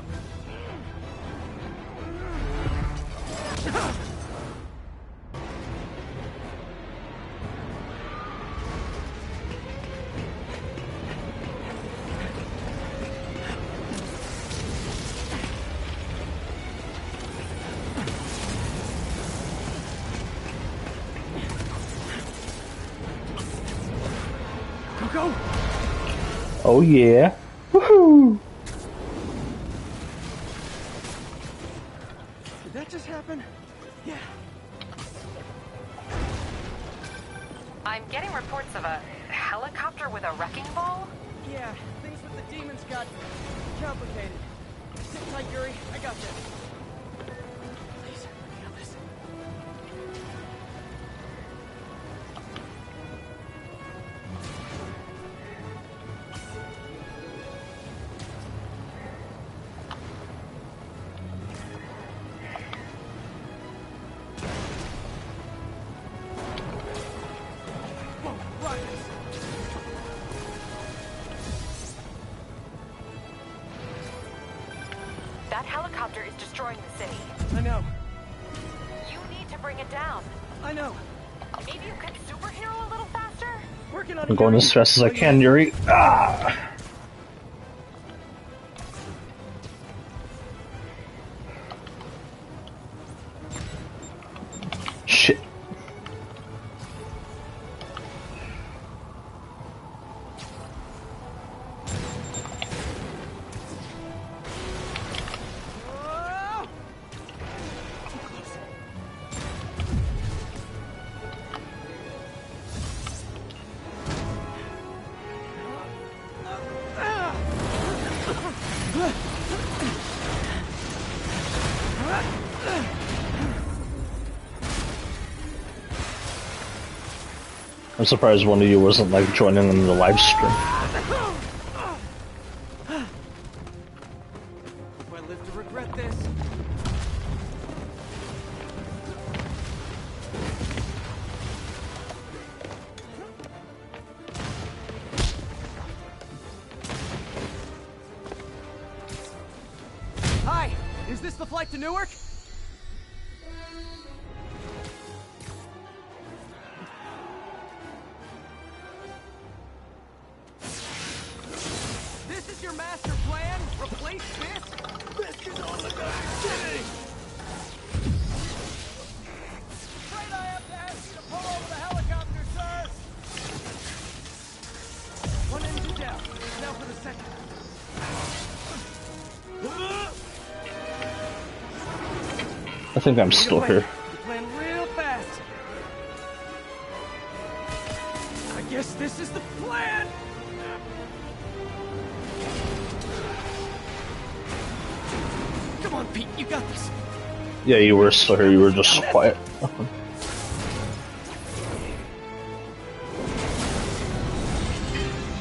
Go! Oh yeah. Woohoo! Did that just happen? Yeah. I'm getting reports of a helicopter with a wrecking ball. Yeah, things with the demons got complicated. Sit tight, Yuri. I got this. Please, I got this. That helicopter is destroying the city. I know. You need to bring it down. I know. Maybe you could superhero a little faster? Working on I'm going as fast as I can, Yuri. Ah! Shit. I'm surprised one of you wasn't like joining in the live stream. If I live to regret this. Hi, is this the flight to Newark? This is your master plan? Replace Fisk? Fisk is on the damn city! Afraid I have to ask you to pull over the helicopter, sir! One engine down. Now for the second. I think I'm still here. You're playing real fast. I guess this is the plan! Come on, Pete, you got this. Yeah, you were still here. You were just quiet.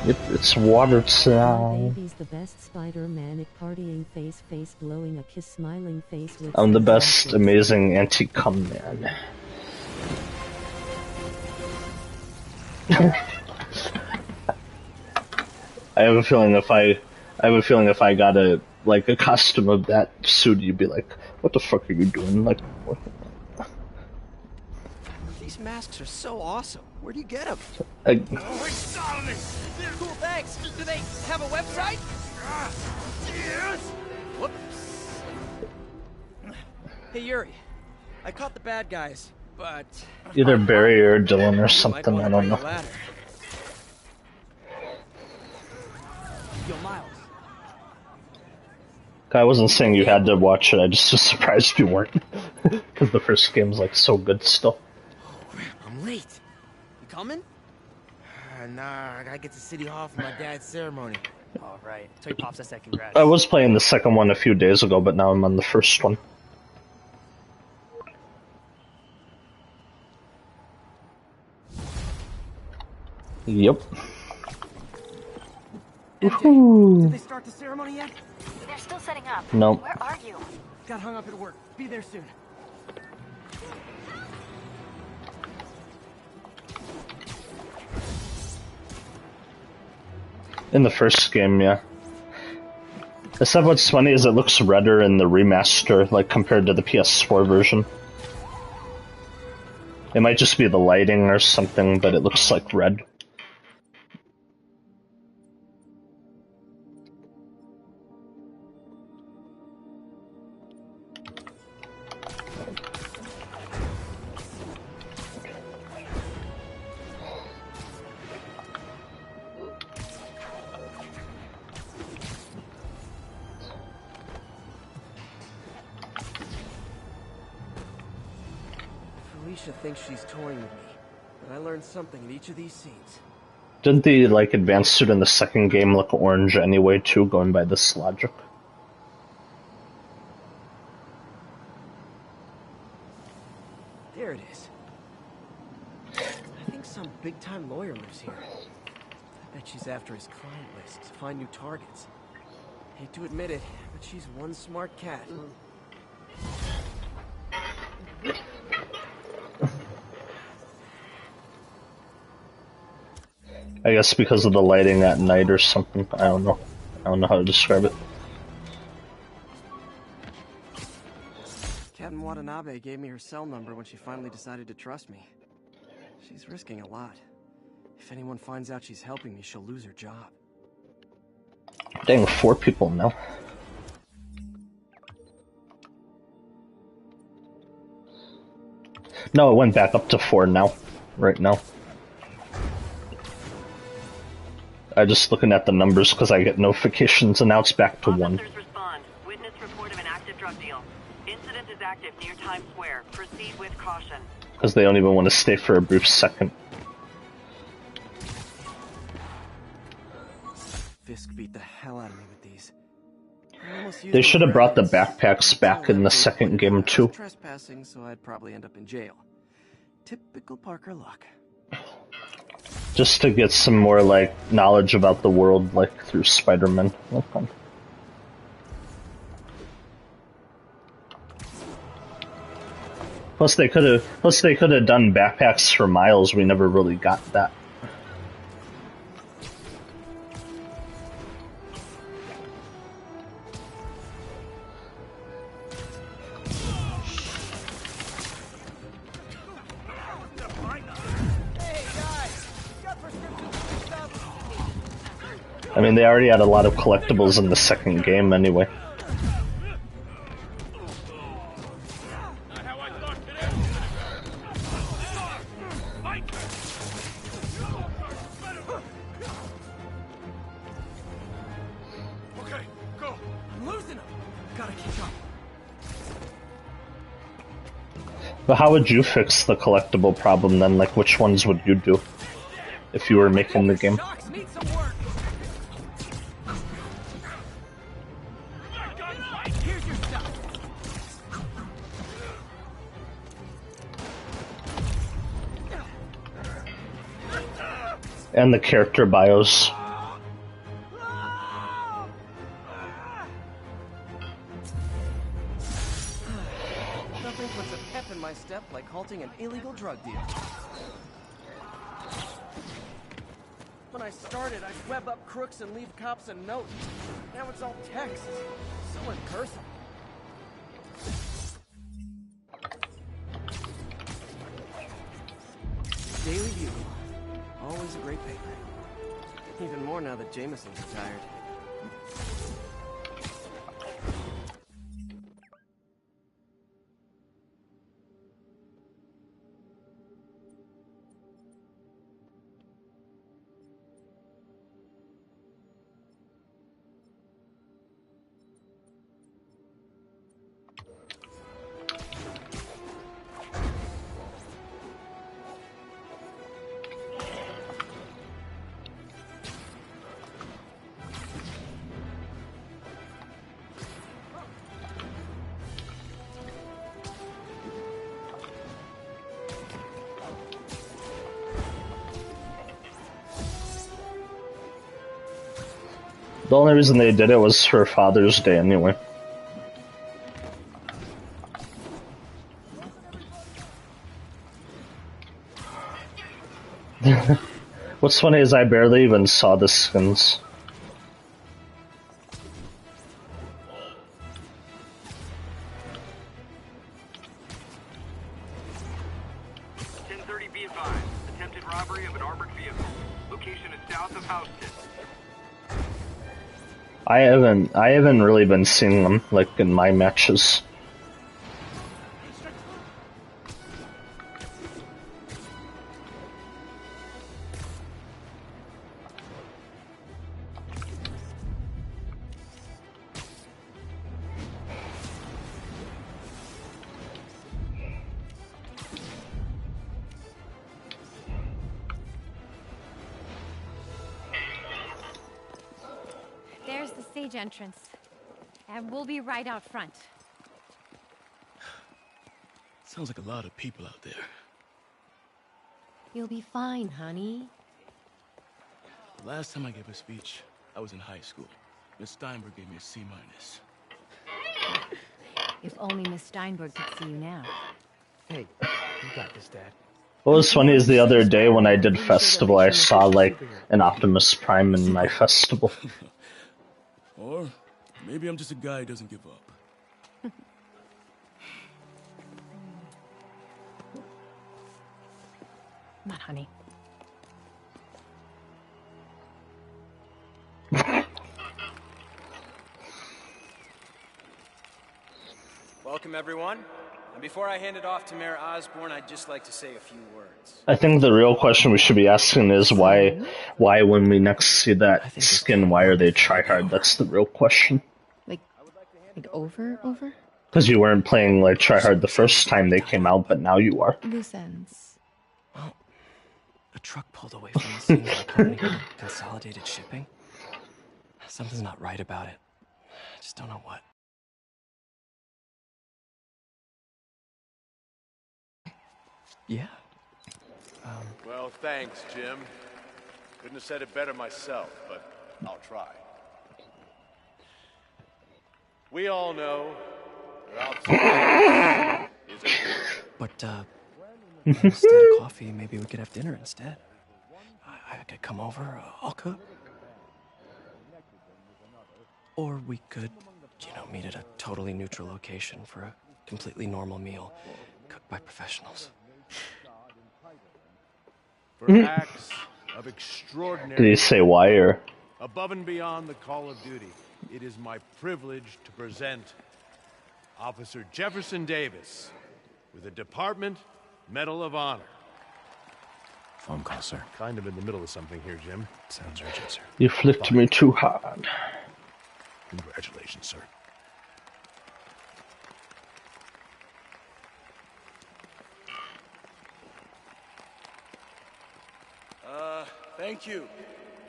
Yep, it's water time. Baby's the best Spider-Man partying face blowing a kiss smiling face with I'm the best amazing anti-cum man. I have a feeling if I got a costume of that suit, you'd be like, "What the fuck are you doing?" Like, what? These masks are so awesome. Where do you get them? I, Cool, thanks. Do they have a website? Yes. Whoops. Hey, Yuri. I caught the bad guys, but... either Barry or Dylan or something, I don't know. Yo, Miles. I wasn't saying you had to watch it. I just was surprised you weren't, because the first game's like so good still. Oh crap! I'm late. You coming? Nah, I gotta get to City Hall for my dad's ceremony. All right. Tell your pops I said congrats. I was playing the second one a few days ago, but now I'm on the first one. Yep. MJ, did they start the ceremony yet? They're still setting up. No. Where are you? Got hung up at work. Be there soon. In the first game, yeah. Except what's funny is it looks redder in the remaster, like compared to the PS4 version. It might just be the lighting or something, but it looks like red. Felicia thinks she's toying with me, but I learned something in each of these scenes. Didn't the advanced suit in the second game look orange anyway too, going by this logic? There it is. I think some big-time lawyer lives here. I bet she's after his client list to find new targets. Hate to admit it, but she's one smart cat. I guess because of the lighting at night or something. I don't know. I don't know how to describe it. Captain Watanabe gave me her cell number when she finally decided to trust me. She's risking a lot. If anyone finds out she's helping me, she'll lose her job. Dang, 4 people now. No, it went back up to 4 now. Right now. I'm just looking at the numbers because I get notifications, and now it's back to 1. Respond. Witness report of an active drug deal. Incident is active near Times Square. Proceed with caution. Because they don't even want to stay for a brief second. Fisk beat the hell out of me with these. They should have brought the backpacks back in the second game too. Trespassing, so I'd probably end up in jail. Typical Parker luck. Just to get some more, like, knowledge about the world, like, through Spider-Man. Okay. Plus they could have done backpacks for Miles. We never really got that. I mean, they already had a lot of collectibles in the second game anyway. Okay, go. I'm losing him. Gotta keep up. But how would you fix the collectible problem then? Like, which ones would you do if you were making the game? And the character bios. Nothing puts a pep in my step like halting an illegal drug deal. When I started, I'd web up crooks and leave cops a note. Now it's all text. So impersonal. Daily Bugle. Always a great paper. Even more now that Jameson's retired. The only reason they did it was for Father's Day anyway. What's funny is I barely even saw the skins. Be advised. Attempted robbery of an armored vehicle. Location is south of Houston. I haven't really been seeing them like in my matches. There's the stage entrance. And we'll be right out front. Sounds like a lot of people out there. You'll be fine, honey. The last time I gave a speech, I was in high school. Miss Steinberg gave me a C-. If only Miss Steinberg could see you now. Hey, you got this, Dad. What was funny is the other day when I did festival, I saw like an Optimus Prime in my festival. Or maybe I'm just a guy who doesn't give up. Come on, honey. Welcome, everyone. And before I hand it off to Mayor Osborne, I'd just like to say a few words. I think the real question we should be asking is why when we next see that skin, why are they tryhard? That's the real question. Like over? Because you weren't playing like tryhard the first time they came out, but now you are. Loose ends. Well, a truck pulled away from the scene of the company called Consolidated Shipping. Something's not right about it. I just don't know what. Yeah. Well, thanks, Jim. Couldn't have said it better myself, but I'll try. We all know that is a hero. But, instead of coffee, maybe we could have dinner instead. I could come over, I'll cook. Or we could, meet at a totally neutral location for a completely normal meal, cooked by professionals. For acts of extraordinary... Did he say why or? Above and beyond the call of duty, it is my privilege to present Officer Jefferson Davis with the Department Medal of Honor. Phone call, sir. Kind of in the middle of something here, Jim. Sounds urgent, sir. You flicked me too hard. Congratulations, sir. Thank you,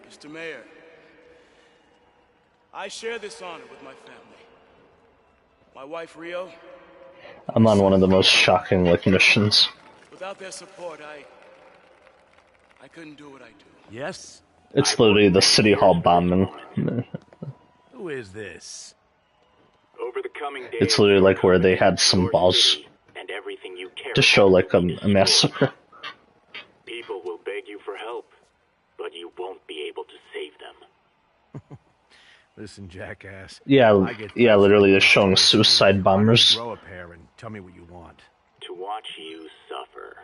Mr. Mayor. I share this honor with my family. My wife, Rio. I'm on one of the most shocking like missions. Without their support, I couldn't do what I do. Yes? It's literally the City Hall bombing. Who is this? Over the coming days, It's literally like where they had some balls and everything you care to show like a massacre. People will beg you for help, but you won't be able to save them. Listen, jackass. Yeah, literally they're showing suicide bombers. Grow a pair and tell me what you want. To watch you suffer.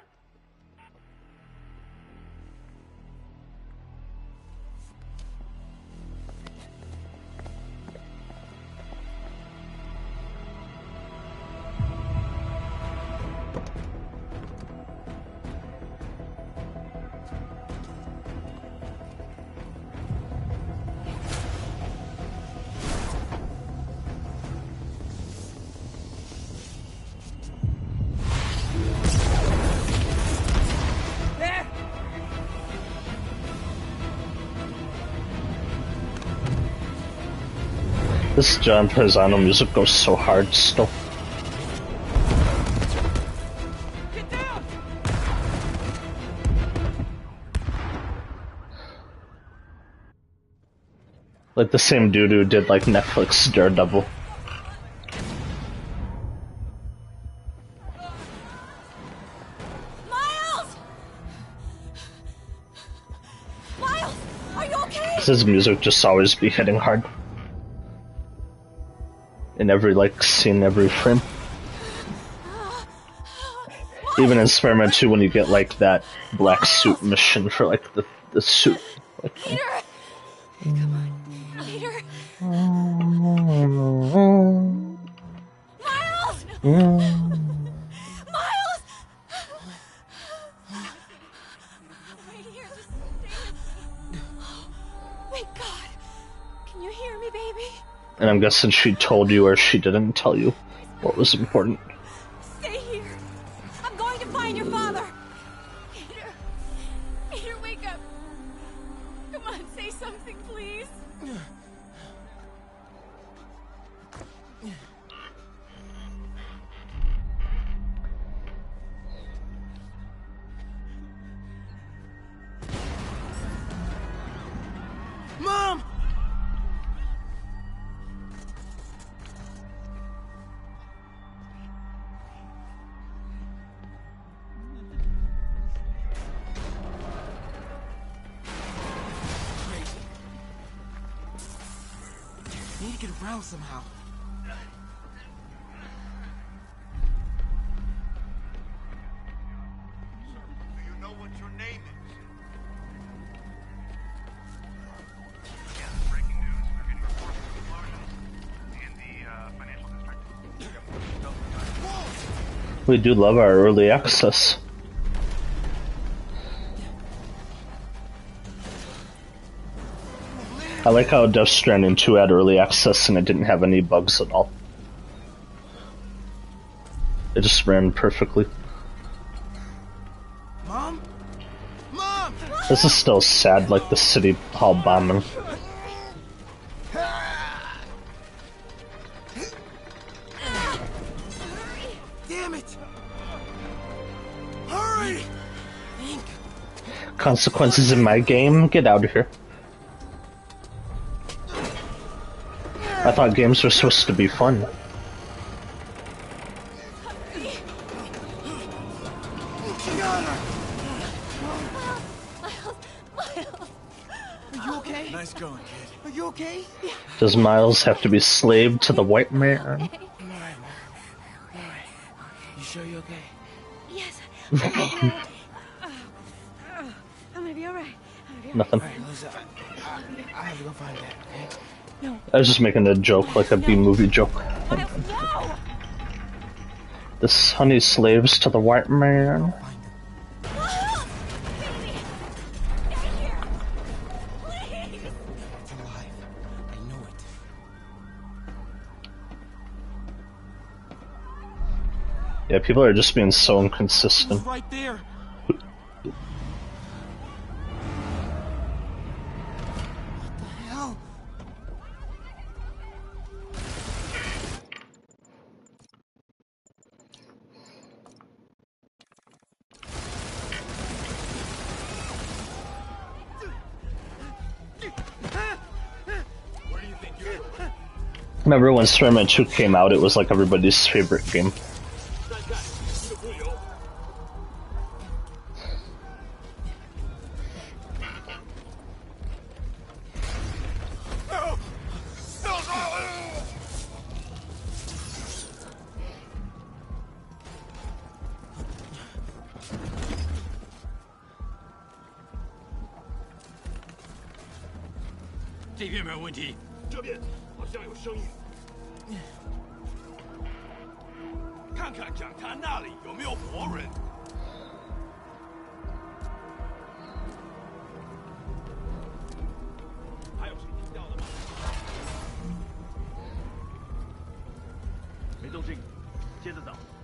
This John Pisano music goes so hard still. Like the same dude who did like Netflix Daredevil. Miles! Miles, are you okay? 'Cause his music just always be hitting hard. In every like scene, every frame. Even in Spider-Man 2 when you get like that black suit mission for like the suit. Like, Peter! Come on. Peter! Miles! Miles! Right here, just stay. Thank God. Can you hear me, baby? And I'm guessing she told you or she didn't tell you what was important. Stay here. I'm going to find your father. Peter. Peter, wake up. Come on, say something, please. Mom! I need to get around somehow. Do you know what your name is? Yes, breaking news. We're getting reports of explosions in the financial district. We do love our early access. I like how Death Stranding 2 had early access and it didn't have any bugs at all. It just ran perfectly. Mom? Mom! This is still sad, like the city hall bombing. Damn it! Hurry! Consequences in my game? Get out of here. I thought games were supposed to be fun. Are you okay? Nice going, kid. Are you okay? Does Miles have to be slave to the white man? I'm alright, man. Alright. You sure you're okay? Yes. I'm gonna be alright. Nothing. Alright, Lisa, I have to go find Dad, okay? No. I was just making a joke, like a B-movie joke. No! This honey slaves to the white man. It's alive. I know it. Yeah, people are just being so inconsistent. It's right there. Remember when Spider-Man 2 came out, it was like everybody's favorite game.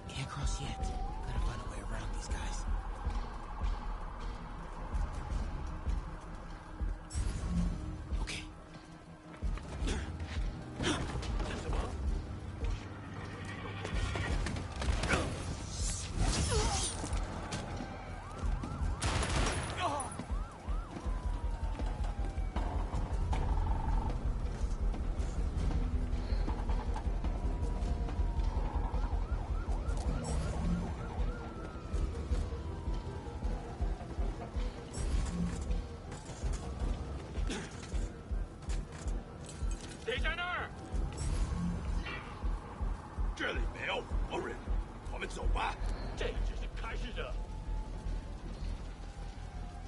Can't cross yet. Gotta find a way around these guys. Okay.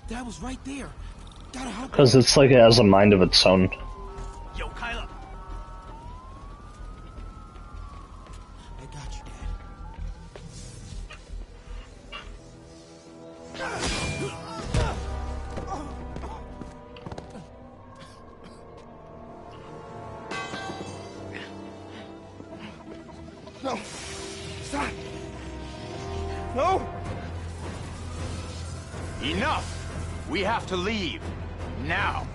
Dad was right there. Gotta help him. Because it's like it has a mind of its own. Yo, Kyla. I got you, Dad. No. Stop. No. Enough! We have to leave. Now!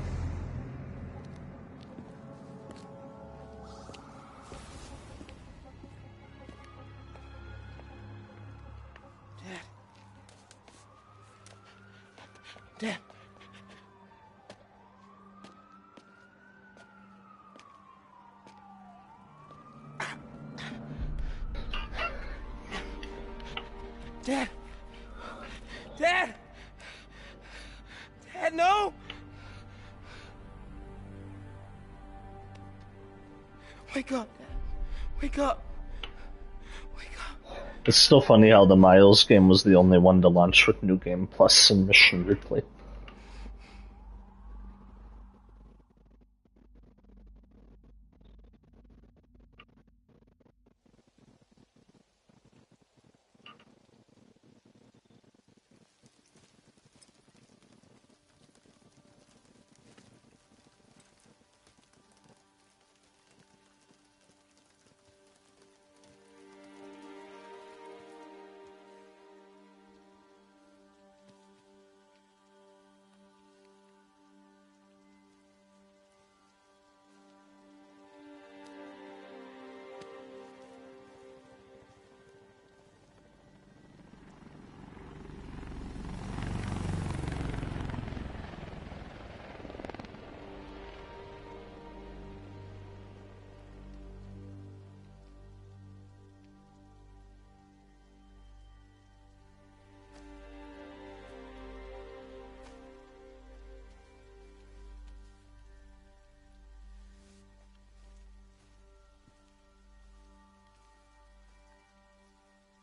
Dad. Dad. Dad. Dad, no. Wake up, Dad. Wake up. It's still funny how the Miles game was the only one to launch with New Game Plus and Mission Replay.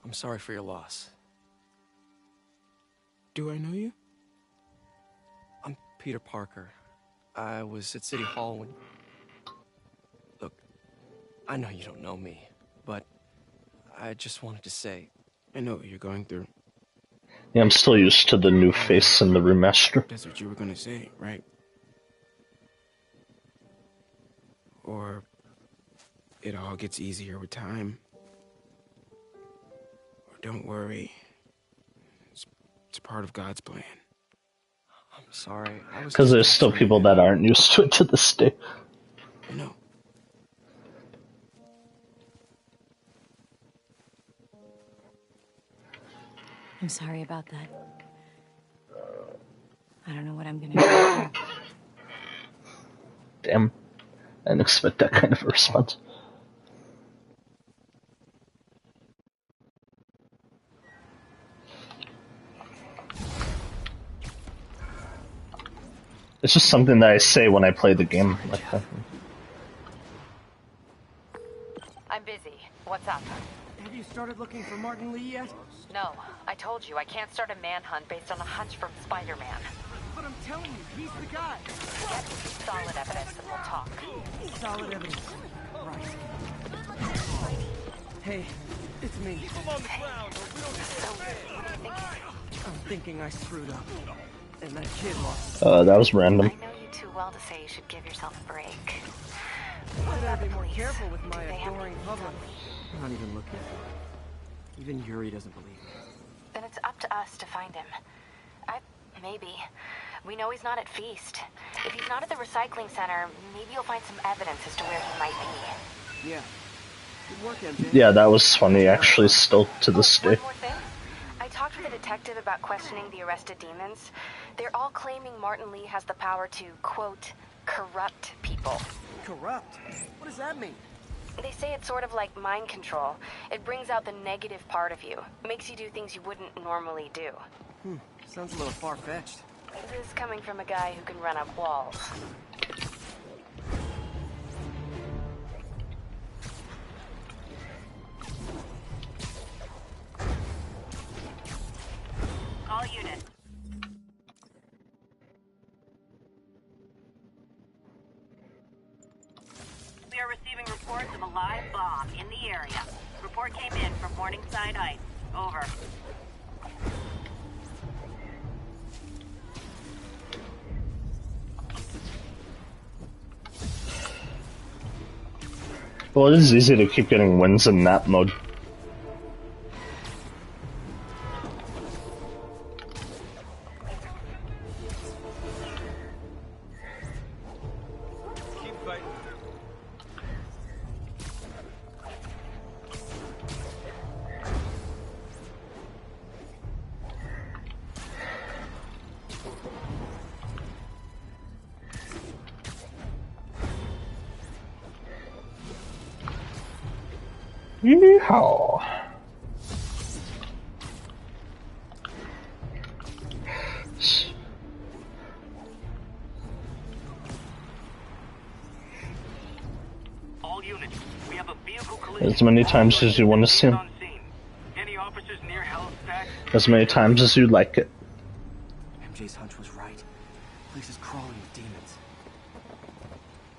I'm sorry for your loss. Do I know you? I'm Peter Parker. I was at City Hall when... Look, I know you don't know me, but I just wanted to say... I know what you're going through. Yeah, I'm still used to the new face in the remaster. That's what you were gonna say, right? Or it all gets easier with time. Or don't worry. It's part of God's plan. I'm sorry. Because there's still people that aren't used to it to this day. I know. I'm sorry about that. I don't know what I'm gonna do. Damn. I didn't expect that kind of a response. It's just something that I say when I play the game. Like that. I'm busy. What's up? Have you started looking for Martin Lee yet? No, I told you I can't start a manhunt based on a hunch from Spider-Man. But I'm telling you, he's the guy. Get solid evidence and we'll talk. Solid evidence. Right. Hey, it's me. Keep him on the ground or we don't get I'm thinking I screwed up. And that kid lost. That was random. I know you too well to say you should give yourself a break. I better be more careful with my adoring public. I'm not even looking. Even Yuri doesn't believe me. Then it's up to us to find him. Maybe. We know he's not at Feast. If he's not at the recycling center, maybe you'll find some evidence as to where he might be. Yeah. Good work, MJ. Yeah, that was funny, actually, still to this day. One more thing. I talked with a detective about questioning the arrested demons. They're all claiming Martin Lee has the power to, quote, corrupt people. Corrupt? What does that mean? They say it's sort of like mind control. It brings out the negative part of you. Makes you do things you wouldn't normally do. Sounds a little far-fetched. This is coming from a guy who can run up walls. All units. live bomb in the area. Report came in from Morningside Heights. Over. Well, it is easy to keep getting wins in that mode. Yeehaw. All units, we have a vehicle As many times as you want to see him. Any officers near Halifax? As many times as you like it. MJ's hunch was right. Place is crawling with demons.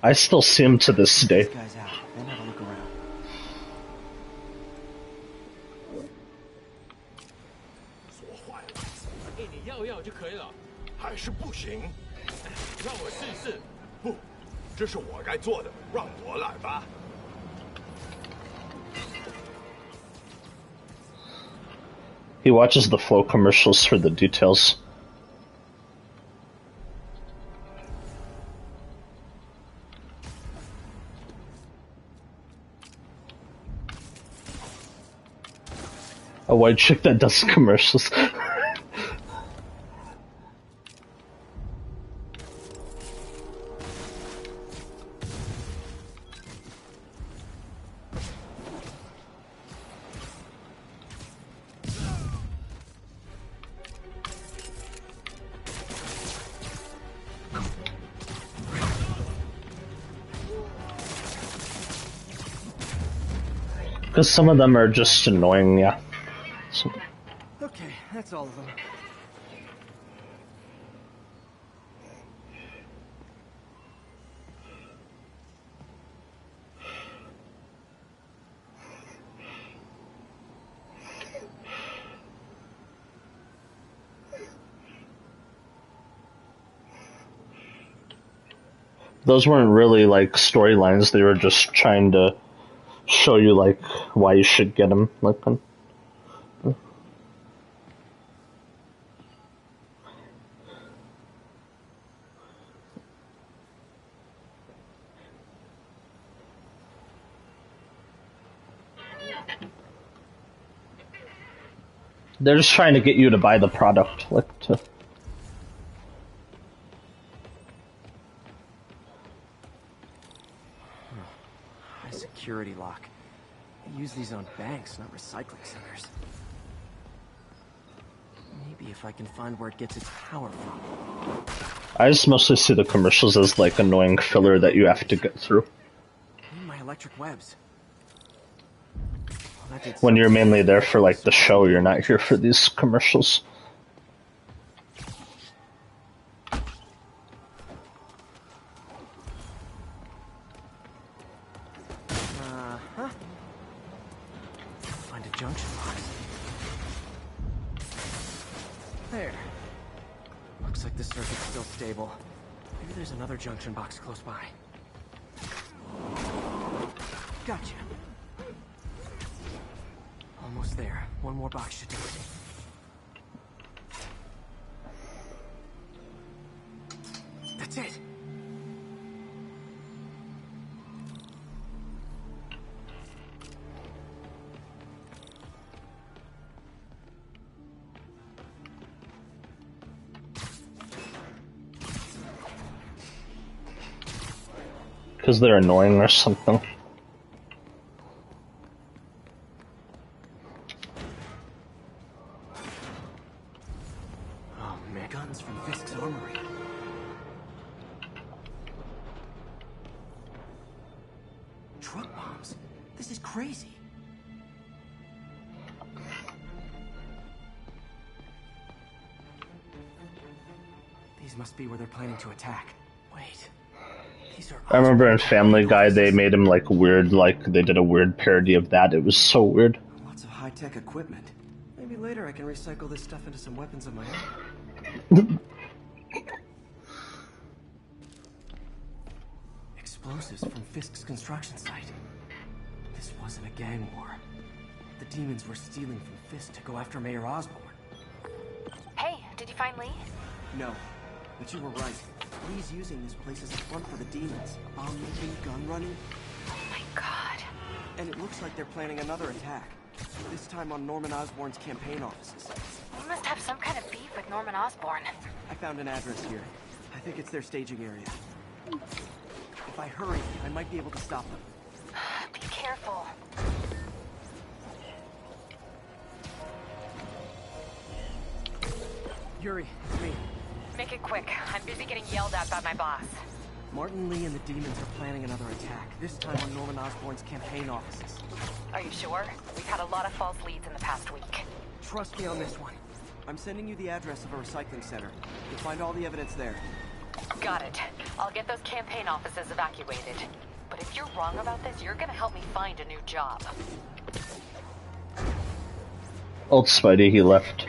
I still see him to this day. These guys out, then have a look around. 你要要就可以了，还是不行？让我试试。不，这是我该做的，让我来吧。He watches the Flow commercials for the details. A white chick that does commercials. Because some of them are just annoying, yeah. So. Okay, that's all of them. Those weren't really like storylines, they were just trying to show you like why you should get them. Like, they're just trying to get you to buy the product, like to. A security lock. They use these on banks, not recycling centers. Maybe if I can find where it gets its power from. I just mostly see the commercials as like annoying filler that you have to get through. My electric webs. Well, When you're mainly there for like the show, you're not here for these commercials. Find a junction box. There. Looks like the circuit's still stable. Maybe there's another junction box close by. Gotcha. Almost there. One more box should do it. That's it. Because they're annoying or something. Oh man, guns from Fisk's armory. Truck bombs? This is crazy. These must be where they're planning to attack. Wait. I remember in Family Guy they made him like weird, like they did a weird parody of that. It was so weird. Lots of high-tech equipment. Maybe later I can recycle this stuff into some weapons of my own. Explosives from Fisk's construction site. This wasn't a gang war. The demons were stealing from Fisk to go after Mayor Osborn. Hey, did you find Lee? No, but you were right. Lee's using this place as a front for the demons. Bomb making, gun running. Oh my god. And it looks like they're planning another attack. This time on Norman Osborn's campaign offices. You must have some kind of beef with Norman Osborn. I found an address here. I think it's their staging area. If I hurry, I might be able to stop them. Be careful. Yuri, it's me. Make it quick. I'm busy getting yelled at by my boss. Martin Lee and the demons are planning another attack, this time on Norman Osborn's campaign offices. Are you sure? We've had a lot of false leads in the past week. Trust me on this one. I'm sending you the address of a recycling center. You'll find all the evidence there. Got it. I'll get those campaign offices evacuated. But if you're wrong about this, you're gonna help me find a new job. Old Spidey, he left.